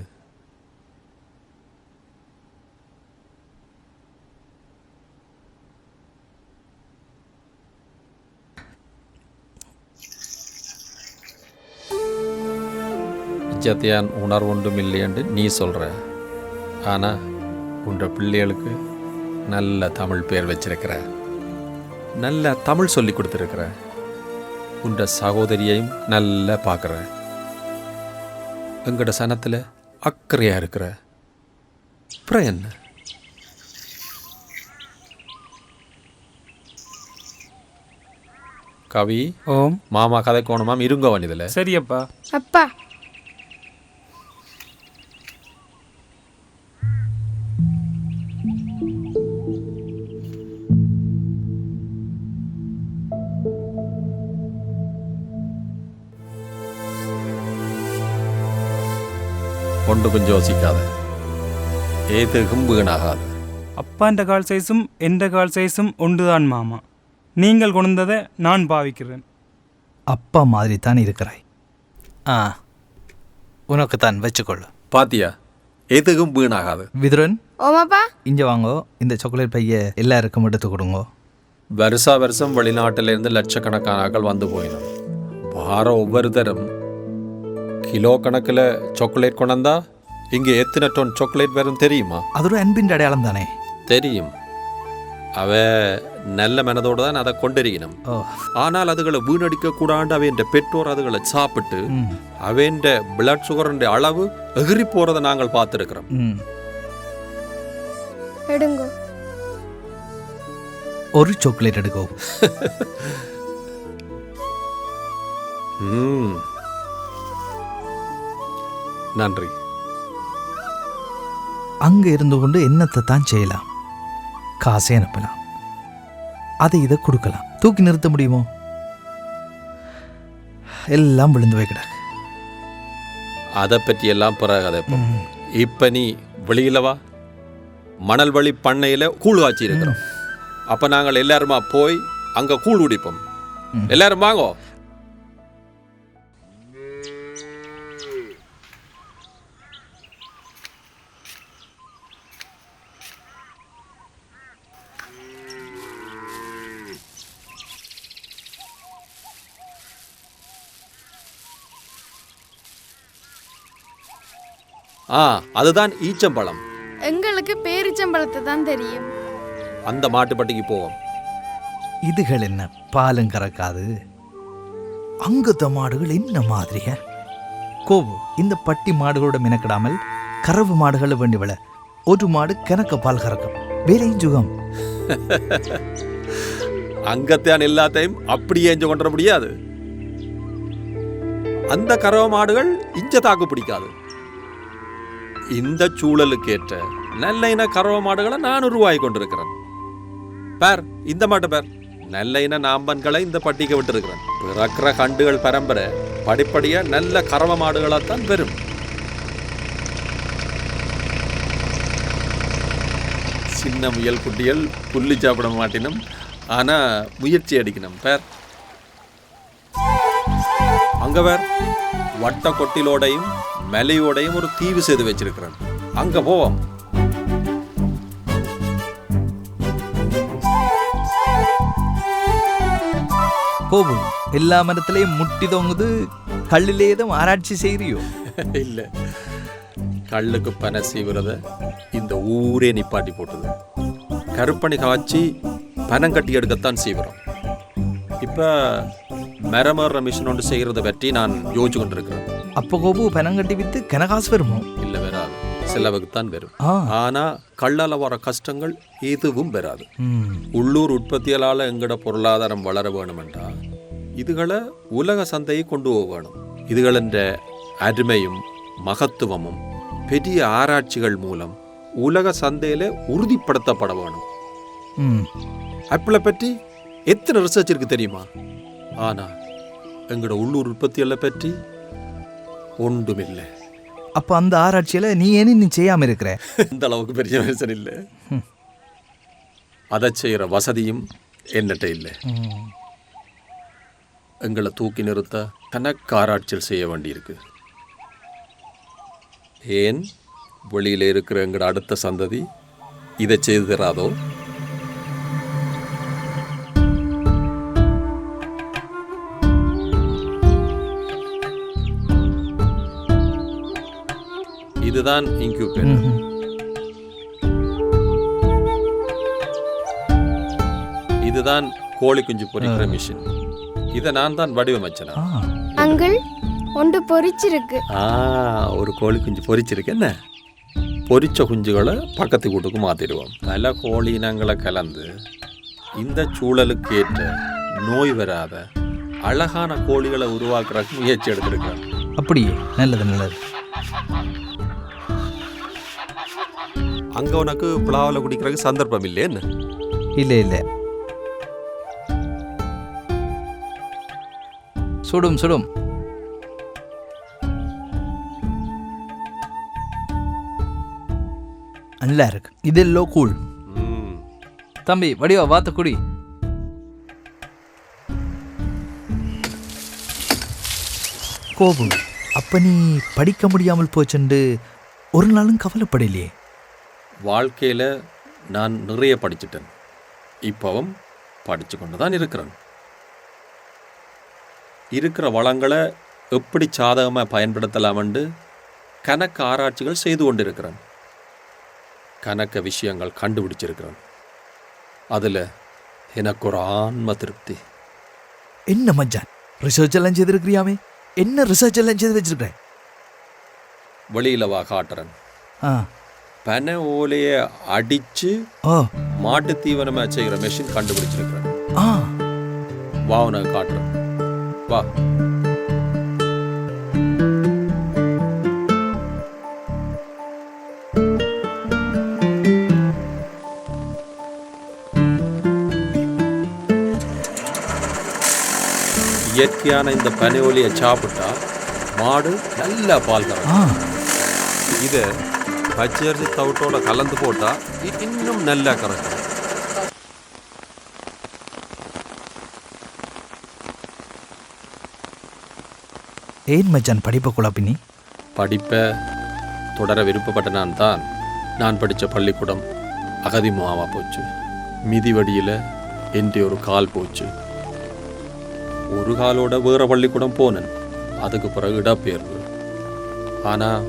இச்சத்தியான் உணர்வு ஒன்றும் இல்லையென்று நீ சொல்கிற. ஆனால் உன்ற பிள்ளைகளுக்கு நல்ல தமிழ் பேர் வச்சிருக்கிற, நல்ல தமிழ் சொல்லி கொடுத்துருக்கிற, உன்ற சகோதரியையும் நல்லா பார்க்குற, எங்கட சனத்தில் அக்கறையாக இருக்கிற. அப்புறம் என்ன? கவி, ஓம் மாமா கதை கோணமாம் இருங்க வண்டிதில். சரியப்பா. அப்பா ஒன்று கொஞ்சம் யோசிக்காத, ஏதுக்கும் வீணாகாது. அப்பான்ற கால் சைஸும் எந்த கால் சைஸும் ஒன்றுதான் மாமா. நீங்கள் கொண்டதை நான் பாவிக்கிறேன். அப்பா மாதிரி தான் இருக்கிறாய். உனக்கு தான் வச்சுக்கொள்ளு. பாத்தியா, எதுக்கும் வீணாகாது. விதுரன், ஓமாப்பா, இங்கே வாங்கோ. இந்த சாக்லேட் பைய எல்லாருக்கும் எடுத்து கொடுங்கோ. வருஷா வருஷம் வெளிநாட்டிலிருந்து லட்சக்கணக்கான ஆட்கள் வந்து போயிடும். வாரம் ஒவ்வொரு தரம் கிலோ கணக்கில் சாக்லேட் கொண்டா இங்கே எத்தனை டோன் சாக்லேட் வரும் தெரியுமா? அது ஒரு அன்பின் அடையாளம் தானே. தெரியும். அவ நல்ல மனதோடு தான் அதை கொண்டிருக்கணும். ஆனால் அதுகளை வீணடிக்க கூடாண்டு அவன் பெற்றோர் அதுகளை சாப்பிட்டு அவன் பிளட் சுகர் அளவு எகிரி போறதை நாங்கள் பார்த்துருக்கிறோம். எடுங்கோ. ஒரு சாக்லேட் எடுக்கோ. நன்றி. அங்க இருந்து கொண்டு என்னத்தை தான் செய்யலாம்? காசை அனுப்பலாம், அதை இதை கொடுக்கலாம். தூக்கி நிறுத்த முடியுமோ? எல்லாம் விழுந்து வைக்கிறாங்க. அதை பற்றி எல்லாம் பிறகு. இப்ப நீ வெளியில வா. மணல் வழி பண்ணையில கூழ் காய்ச்சி இருக்கிறோம். அப்ப நாங்கள் எல்லாருமா போய் அங்க கூழ் குடிப்போம். எல்லாரும் வாங்கோ. அதுதான் ஈச்சம்பழம். எங்களுக்கு பேரிச்சம்பழத்தை தான் தெரியும். அந்த மாட்டுப்பட்டிக்கு போவோம். இதுகள் என்ன பாலும் கறக்காது, அங்குத்த மாடுகள் என்ன மாதிரியா? கோபு, இந்த பட்டி மாடுகளோட மெனக்கிடாமல் கறவு மாடுகளை வேண்டிவிட ஒரு மாடு கணக்க பால் கறக்கும். வேலையும் சுகம். அங்கத்தான் எல்லாத்தையும் அப்படியே எஞ்ச கொண்டு முடியாது. அந்த கறவை மாடுகள் இஞ்ச தாக்கு பிடிக்காது. இந்த சூழலுக்கு ஏற்ற நல்ல இன கறவை மாடுகளை நான் உருவாகி கொண்டிருக்கிறேன். பேர் இந்த மாட்டு பேர் நல்ல இன நாம்பன்களை இந்த பட்டிக்கு விட்டுருக்கிறேன். பிறக்கிற கண்டுகள் பரம்பரை படிப்படியா நல்ல கறவை மாடுகளாத்தான் பெறும். சின்ன முயல் குட்டிகள் புள்ளி சாப்பிட மாட்டினும், ஆனா முயற்சி அடிக்கணும். பேர் அங்க வேற வட்ட கொட்டிலோடையும் மலையோடையும் ஒரு தீவு செய்து வச்சிருக்கிறேன். அங்க போவோம். கோபு, எல்லா மரத்திலையும் முட்டி தொங்குது, கல்லிலே தான் ஆராய்ச்சி செய்யறியோ? இல்ல, கல்லுக்கு பனை செய்வத இந்த ஊரே நிப்பாட்டி போட்டது. கருப்பணி காய்ச்சி பனம் கட்டி எடுக்கத்தான் செய்வோம். இப்ப மரமர மிஷின் ஒன்று செய்கிறத பற்றி நான் யோசிச்சு கொண்டிருக்கிறேன். அப்போ கோபு பனம் கட்டி வித்து கனகாசு வருமோ? இல்ல, வராது. செலவுக்குத்தான் வரும். ஆனா கல்லால வர கஷ்டங்கள் எதுவும் வராது. உள்ளூர் உற்பத்தியால எங்கட பொருளாதாரம் வளர வேணுமென்றா இதுகளை உலக சந்தையை கொண்டு போக வேணும். இதுகளின் அருமையும் மகத்துவமும் பெரிய ஆராய்ச்சிகள் மூலம் உலக சந்தையில உறுதிப்படுத்தப்பட வேணும். ஆப்பிளை பற்றி எத்தனை ரிசர்ச் இருக்கு தெரியுமா? ஆனா எங்கட உள்ளூர் உற்பத்திகளை பற்றி ஒன்றுமில்லை. அப்ப அந்த ஆராய்ச்சியில நீ ஏன் நீ செய்யாம இருக்கிற? இந்த அளவுக்கு பெரிய மனுஷன் இல்லை. அதை செய்யற வசதியும் என்னட்ட இல்லை. எங்களை தூக்கி நிறுத்த கணக்கு ஆராய்ச்சியில் செய்ய வேண்டியிருக்கு. ஏன் வெளியில இருக்கிற எங்கட அடுத்த சந்ததி இதை செய்து தராதோ? இதுதான் இன்குபேட்டர். இதுதான் கோழி குஞ்சு பொரிக்கிற மிஷின். இதை நான் தான் வடிவமைச்சேன். அங்கிள் ஒன்று பொரிச்சிருக்கு. ஒரு கோழி குஞ்சு பொரிச்சிருக்கு. என்ன பொரிச்ச குஞ்சுகளை பக்கத்து கூட்டுக்கு மாத்திடுவோம். பல கோழி இனங்களை கலந்து இந்த சூழலுக்கு ஏற்ற நோய் வராத அழகான கோழிகளை உருவாக்குறதுக்கு முயற்சி எடுத்திருக்கிறேன். அப்படியே நல்லது நல்லது. அங்க உனக்கு புலாவில் குடிக்கிறதுக்கு சந்தர்ப்பம் இல்லைன்னு? இல்ல இல்ல, சுடும் சுடும். நல்லா இருக்கு. இதெல்லாம் கூழ். தம்பி வடிவா வாத்த குடி. கோபு, அப்ப நீ படிக்க முடியாமல் போச்சுண்டு ஒரு நாளும் கவலைப்படலையே? வாழ்க்கையில் நான் நிறைய படிச்சுட்டேன். இப்போவும் படித்து கொண்டு தான் இருக்கிறேன். இருக்கிற வளங்களை எப்படி சாதகமாக பயன்படுத்தலாமென்று கணக்கு ஆராய்ச்சிகள் செய்து கொண்டிருக்கிறேன். கணக்க விஷயங்கள் கண்டுபிடிச்சிருக்கிறேன். அதில் எனக்கு ஒரு ஆன்ம திருப்தி. என்ன மச்சான், ரிசர்ச் எல்லாம் செய்திருக்கிறியாமே? என்ன ரிசர்ச் எல்லாம் செய்து வச்சிருக்கிறேன்? வெளியில் வா காட்டுறேன். பனை ஓலையை அடிச்சு மாட்டு தீவனமா செய்கிற மெஷின் கண்டுபிடிச்சிருக்கிறேன். வா உனக்கு காட்டுறேன். வா. இயற்கையான இந்த பனை ஓலையை சாப்பிட்டா மாடு நல்ல பால் கறக்கும். இதை பச்சரிசி தவிட்டோட கலந்து போட்டா இன்னும் நல்லா கறக்கும். ஏன் மச்சான் படிப்பை குழப்பினி? படிப்பை தொடர விருப்பப்பட்ட நான் படித்த பள்ளிக்கூடம் அகதிமுகமாக போச்சு. மிதிவடியில் என்ற ஒரு கால் போச்சு. ஒரு காலோட வேற பள்ளிக்கூடம் போனேன். அதுக்கு பிறகு இடப்பெயர்வு. ஆனால்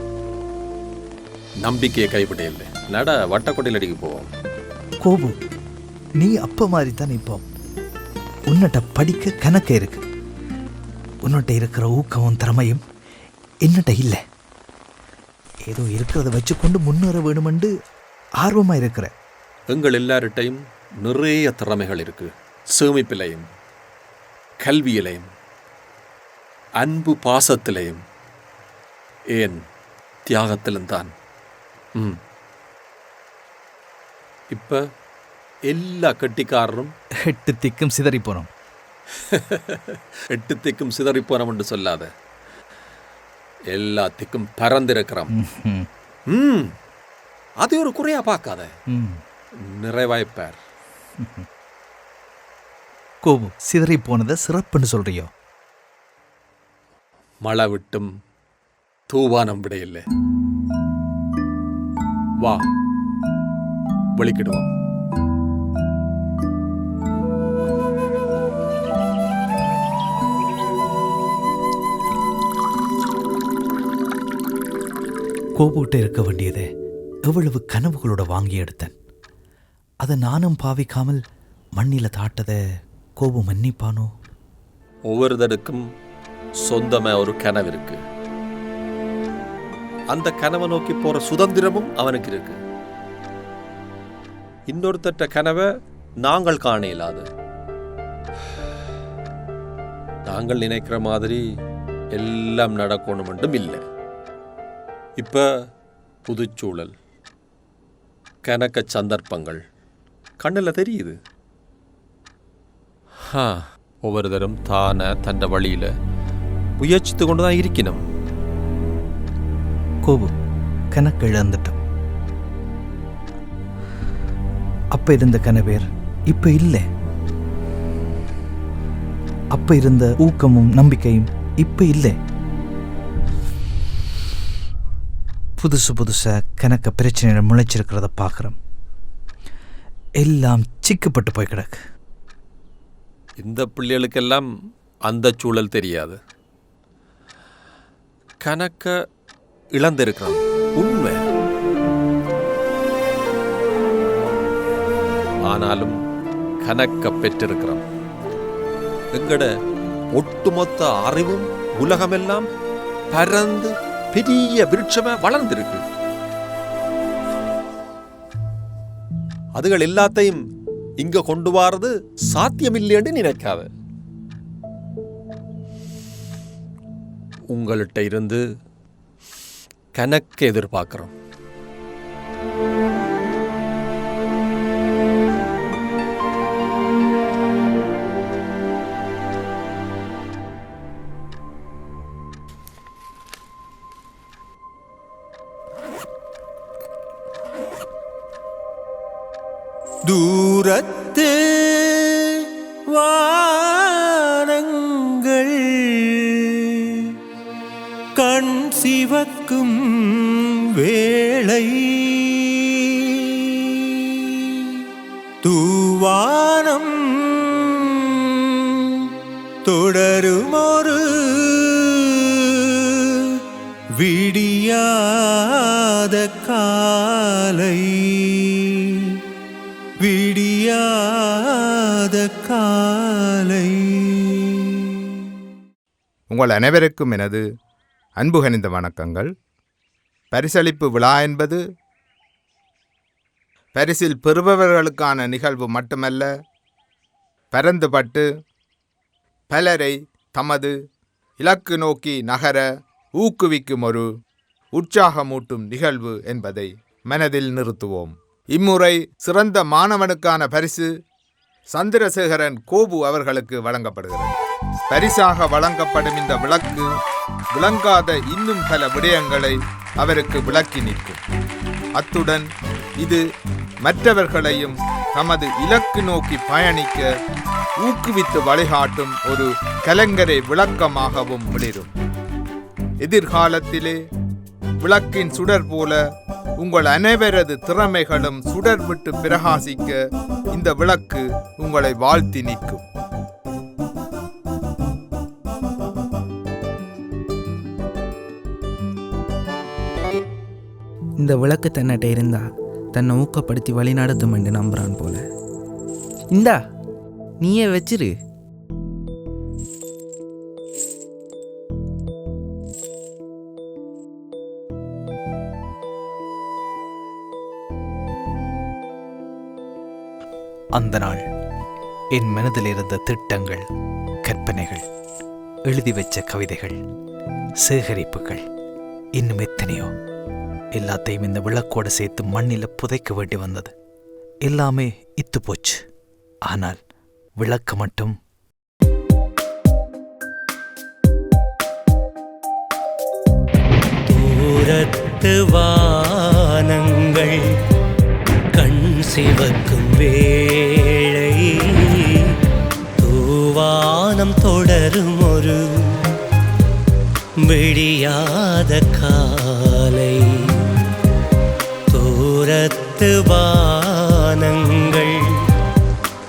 நம்பிக்கையை கைவிட இல்லை. நட வட்டக்கொட்டையில் அடிக்க போவோம். கோபு, நீ அப்ப மாதிரி தான் இப்போ உன்னிட்ட படிக்க கணக்கு இருக்கு. உன்னிட்ட இருக்கிற ஊக்கமும் திறமையும் என்னட்ட இல்லை. ஏதோ இருக்கிறத வச்சுக்கொண்டு முன்னேற வேணுமென்று ஆர்வமா இருக்கிற. எங்கள் எல்லார்ட்டையும் நிறைய திறமைகள் இருக்கு. சேமிப்பிலையும் கல்வியிலையும் அன்பு பாசத்திலையும் ஏன் தியாகத்திலும் தான். இப்ப எல்லா கட்டிக்காரரும் 8 திக்கும் சிதறி போனோம். 8 திக்கும் சிதறி போனோம் என்று சொல்லாத, எல்லாத்துக்கும் பறந்திருக்கிறோம். அது ஒரு குறையா பார்க்காத, நிறைவாய்ப்பார். கோபு, சிதறி போனதை சிறப்புன்னு சொல்றியோ? மழை விட்டும் தூவானம் விட இல்லை. வா வெளிக்கிடுவோம். கோபுகிட்ட இருக்க வேண்டியதை எவ்வளவு கனவுகளோட வாங்கி எடுத்தேன். அதை நானும் பாவிக்காமல் மண்ணில தாட்டதை கோபு மன்னிப்பானோ? ஒவ்வொருத்தருக்கும் சொந்தமா ஒரு கனவு இருக்கு. அந்த கனவை நோக்கி போற சுதந்திரமும் அவனுக்கு இருக்கு. இன்னொருத்தட்ட கனவை நாங்கள் காண இயலாது. நாங்கள் நினைக்கிற மாதிரி எல்லாம் நடக்கணும் மட்டும் இல்லை. இப்ப புதுச்சூழல், கணக்க சந்தர்ப்பங்கள் கண்ணில் தெரியுது. ஒவ்வொருத்தரும் தானே தண்ட வழியில முயற்சித்து கொண்டுதான் இருக்கணும். கோபு, கணக்கு இழந்துட்டோம். அப்ப இருந்த கனவேர் இப்ப இல்லை. அப்ப இருந்த ஊக்கமும் நம்பிக்கையும் இப்ப இல்லை. புதுசு புதுசா கணக்க பிரச்சனைகள் முளைச்சிருக்கிறத பார்க்குறோம். எல்லாம் சிக்கப்பட்டு போய் கிடக்கு. இந்த பிள்ளைகளுக்கெல்லாம் அந்த சூழல் தெரியாது. கணக்க இழந்திருக்கிறோம், உண்மை. ஆனாலும் கணக்க பெற்றிருக்கிறோம். எங்கட ஒட்டுமொத்த அறிவும் உலகமெல்லாம் பரந்து பெரிய விருட்சமா வளர்ந்திருக்கு. அதுகள் எல்லாத்தையும் இங்க கொண்டு வாரது சாத்தியமில்லைன்னு நினைக்காத. உங்கள்கிட்ட இருந்து கணக்கு எதிர்பார்க்கிறோம். தூரத்து வானங்கள் கண் சிவக்கும் வேளை தூவானம் தொடருமொரு விடியாத காலை விடியாத காலை. உங்கள் அனைவருக்கும் எனது அன்பு கனிந்த வணக்கங்கள். பரிசளிப்பு விழா என்பது பரிசில் பெறுபவர்களுக்கான நிகழ்வு மட்டுமல்ல, பரந்துபட்டு பலரை தமது இலக்கு நோக்கி நகர ஊக்குவிக்கும் ஒரு உற்சாகமூட்டும் நிகழ்வு என்பதை மனதில் நிறுத்துவோம். இம்முறை சிறந்த மாணவனுக்கான பரிசு சந்திரசேகரன் கோபு அவர்களுக்கு வழங்கப்படுகிறது. பரிசாக வழங்கப்படும் இந்த விளக்கு விளங்காத இன்னும் பல விடயங்களை அவருக்கு விளக்கி நிற்கும். அத்துடன் இது மற்றவர்களையும் தமது இலக்கு நோக்கி பயணிக்க ஊக்குவித்து வழிகாட்டும் ஒரு கலங்கரை விளக்கமாகவும் மிளிரும். எதிர்காலத்திலே விளக்கின் சுடர் போல உங்கள் அனைவரது திறமைகளும் சுடர் விட்டு பிரகாசிக்க இந்த விளக்கு உங்களை வாழ்த்தி நிற்கும். இந்த விளக்கு தன்னிட்ட இருந்தா தன்னை ஊக்கப்படுத்தி வழி நடத்தும் என்று நம்புறான் போல. இந்தா நீயே வச்சிரு. அந்த நாள் என் மனதில் இருந்த திட்டங்கள், கற்பனைகள், எழுதி வச்ச கவிதைகள், சேகரிப்புகள், இன்னும் எத்தனையோ, எல்லாத்தையும் இந்த விளக்கோடு சேர்த்து மண்ணில் புதைக்க வேண்டி வந்தது. எல்லாமே இத்து போச்சு. ஆனால் விளக்கு மட்டும் தூரத்து வானங்கள் கண் சிவக்கும் வேளை, தூவானம் தொடரும் ஒரு விடியாத காலை. தூரத்து வானங்கள்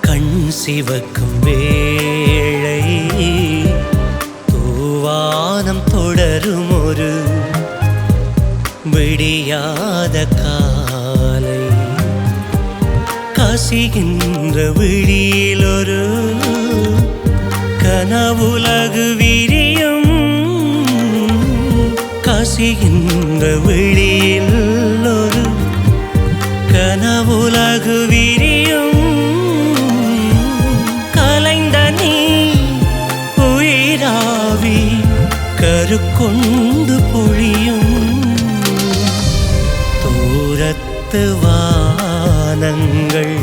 கண் சிவக்கும் வேளை, தூவானம் தொடரும் ஒரு விடியாத காலை. கசிகின்ற விழியில் ஒரு கனவுலகு விரியும், கசிகின்ற விழியில் ஒரு கனவுலகு விரியும். கலைந்த நீ உயிராவி கருக்கொண்டு பொழியும். தூரத்து வானங்கள்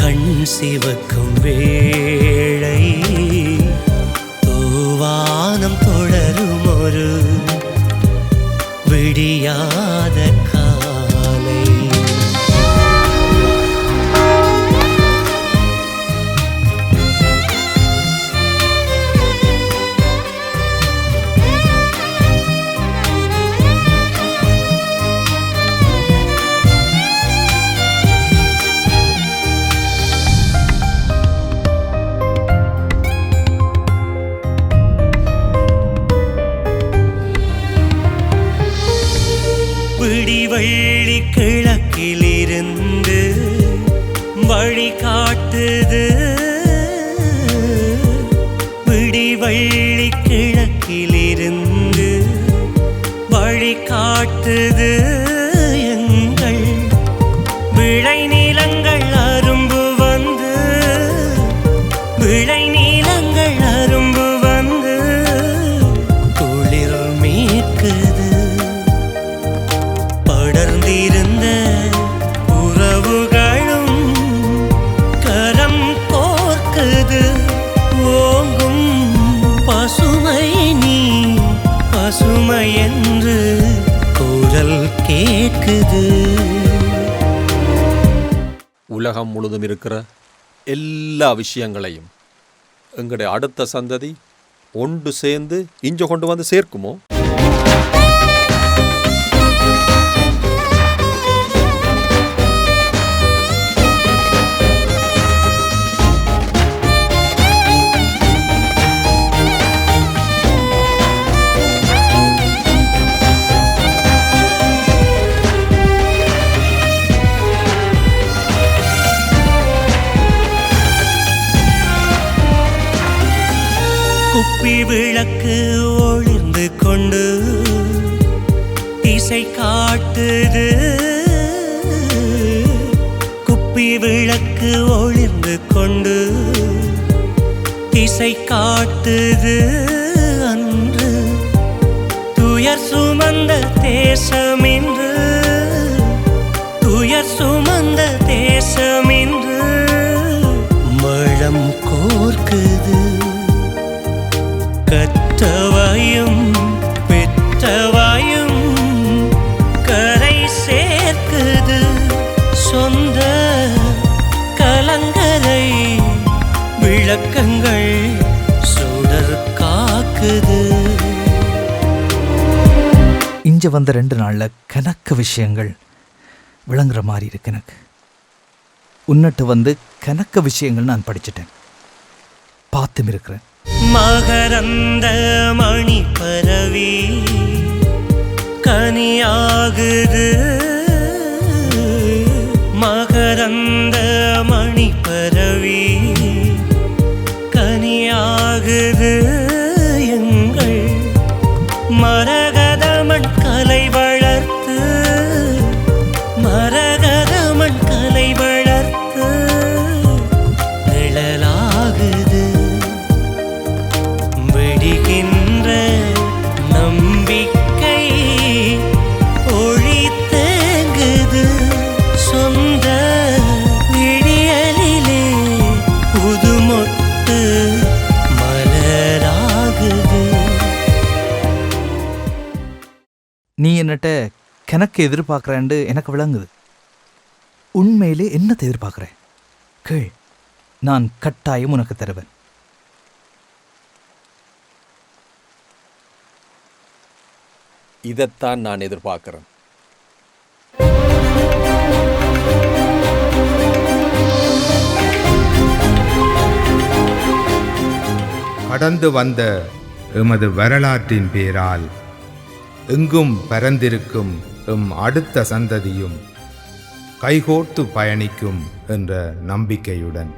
கண் சிவக்கும் வேளை, தூவானம் தொடரும் ஒரு விடியாத காலை. விடிவள்ளி கிழக்கிலிருந்து வழி காட்டுது, விடிவள்ளி கிழக்கிலிருந்து வழி காட்டுது. எங்கள் விளை நிலங்கள் அரும்பு வந்து, விளை நிலங்கள் அரும்பு வந்து குளிர் மீட்குது. படர்ந்திருந்த உறவுகளும் கரம் கோர்க்குது. ஓங்கும் பசுமை நீ பசுமை என்று குரல் கேட்குது. உலகம் முழுதும் இருக்கிற எல்லா விஷயங்களையும் எங்களுடைய அடுத்த சந்ததி ஒன்று சேர்ந்து இஞ்ச கொண்டு வந்து சேர்க்குமோ? குப்பி விளக்கு ஒளிர்ந்து கொண்டு திசை காட்டுது, குப்பி விளக்கு ஒளிர்ந்து கொண்டு திசை காட்டுது. அன்று துயர் சுமந்த தேசம் இன்று, துயர் சுமந்த தேசம் இன்று மழம் கோர்க்குது. கற்றவையும் பெற்றவையும் கரை சேர்க்குது. சொந்த கலங்கரை விளக்கங்கள் சுடர் காக்குது. இஞ்ச வந்த 2 நாள்ல கணக்க விஷயங்கள் விளங்குற மாதிரி இருக்கு எனக்கு. உன்னிட்டு வந்து கணக்க விஷயங்கள் நான் படிச்சுட்டேன், பார்த்தும் இருக்கிறேன். மகரந்த மணி பரவி கனியாகுது மகரந்த மணி பரவி கனியாகுது எங்கள் மரகதமண் கலை வளர்த்து மரகதமண் கலை வளர்த்து நிழலாகுது வெடிகின்ற நம்பிக்கை ஒளி தேங்குது சொந்த விடியலிலே புதுமொட்டு மலராகுது. நீ என்னட்ட கணக்கு எதிர்பார்க்குறேன்னு எனக்கு விளங்குது. உண்மையிலே என்னத்தை எதிர்பார்க்குறேன் கேள், நான் கட்டாயம் உனக்கு தருவேன். இதைத்தான் நான் எதிர்பார்க்கிறேன். கடந்து வந்த எமது வரலாற்றின் பேரால் எங்கும் பரந்திருக்கும் எம் அடுத்த சந்ததியும் கைகோர்த்து பயணிக்கும் என்ற நம்பிக்கையுடன்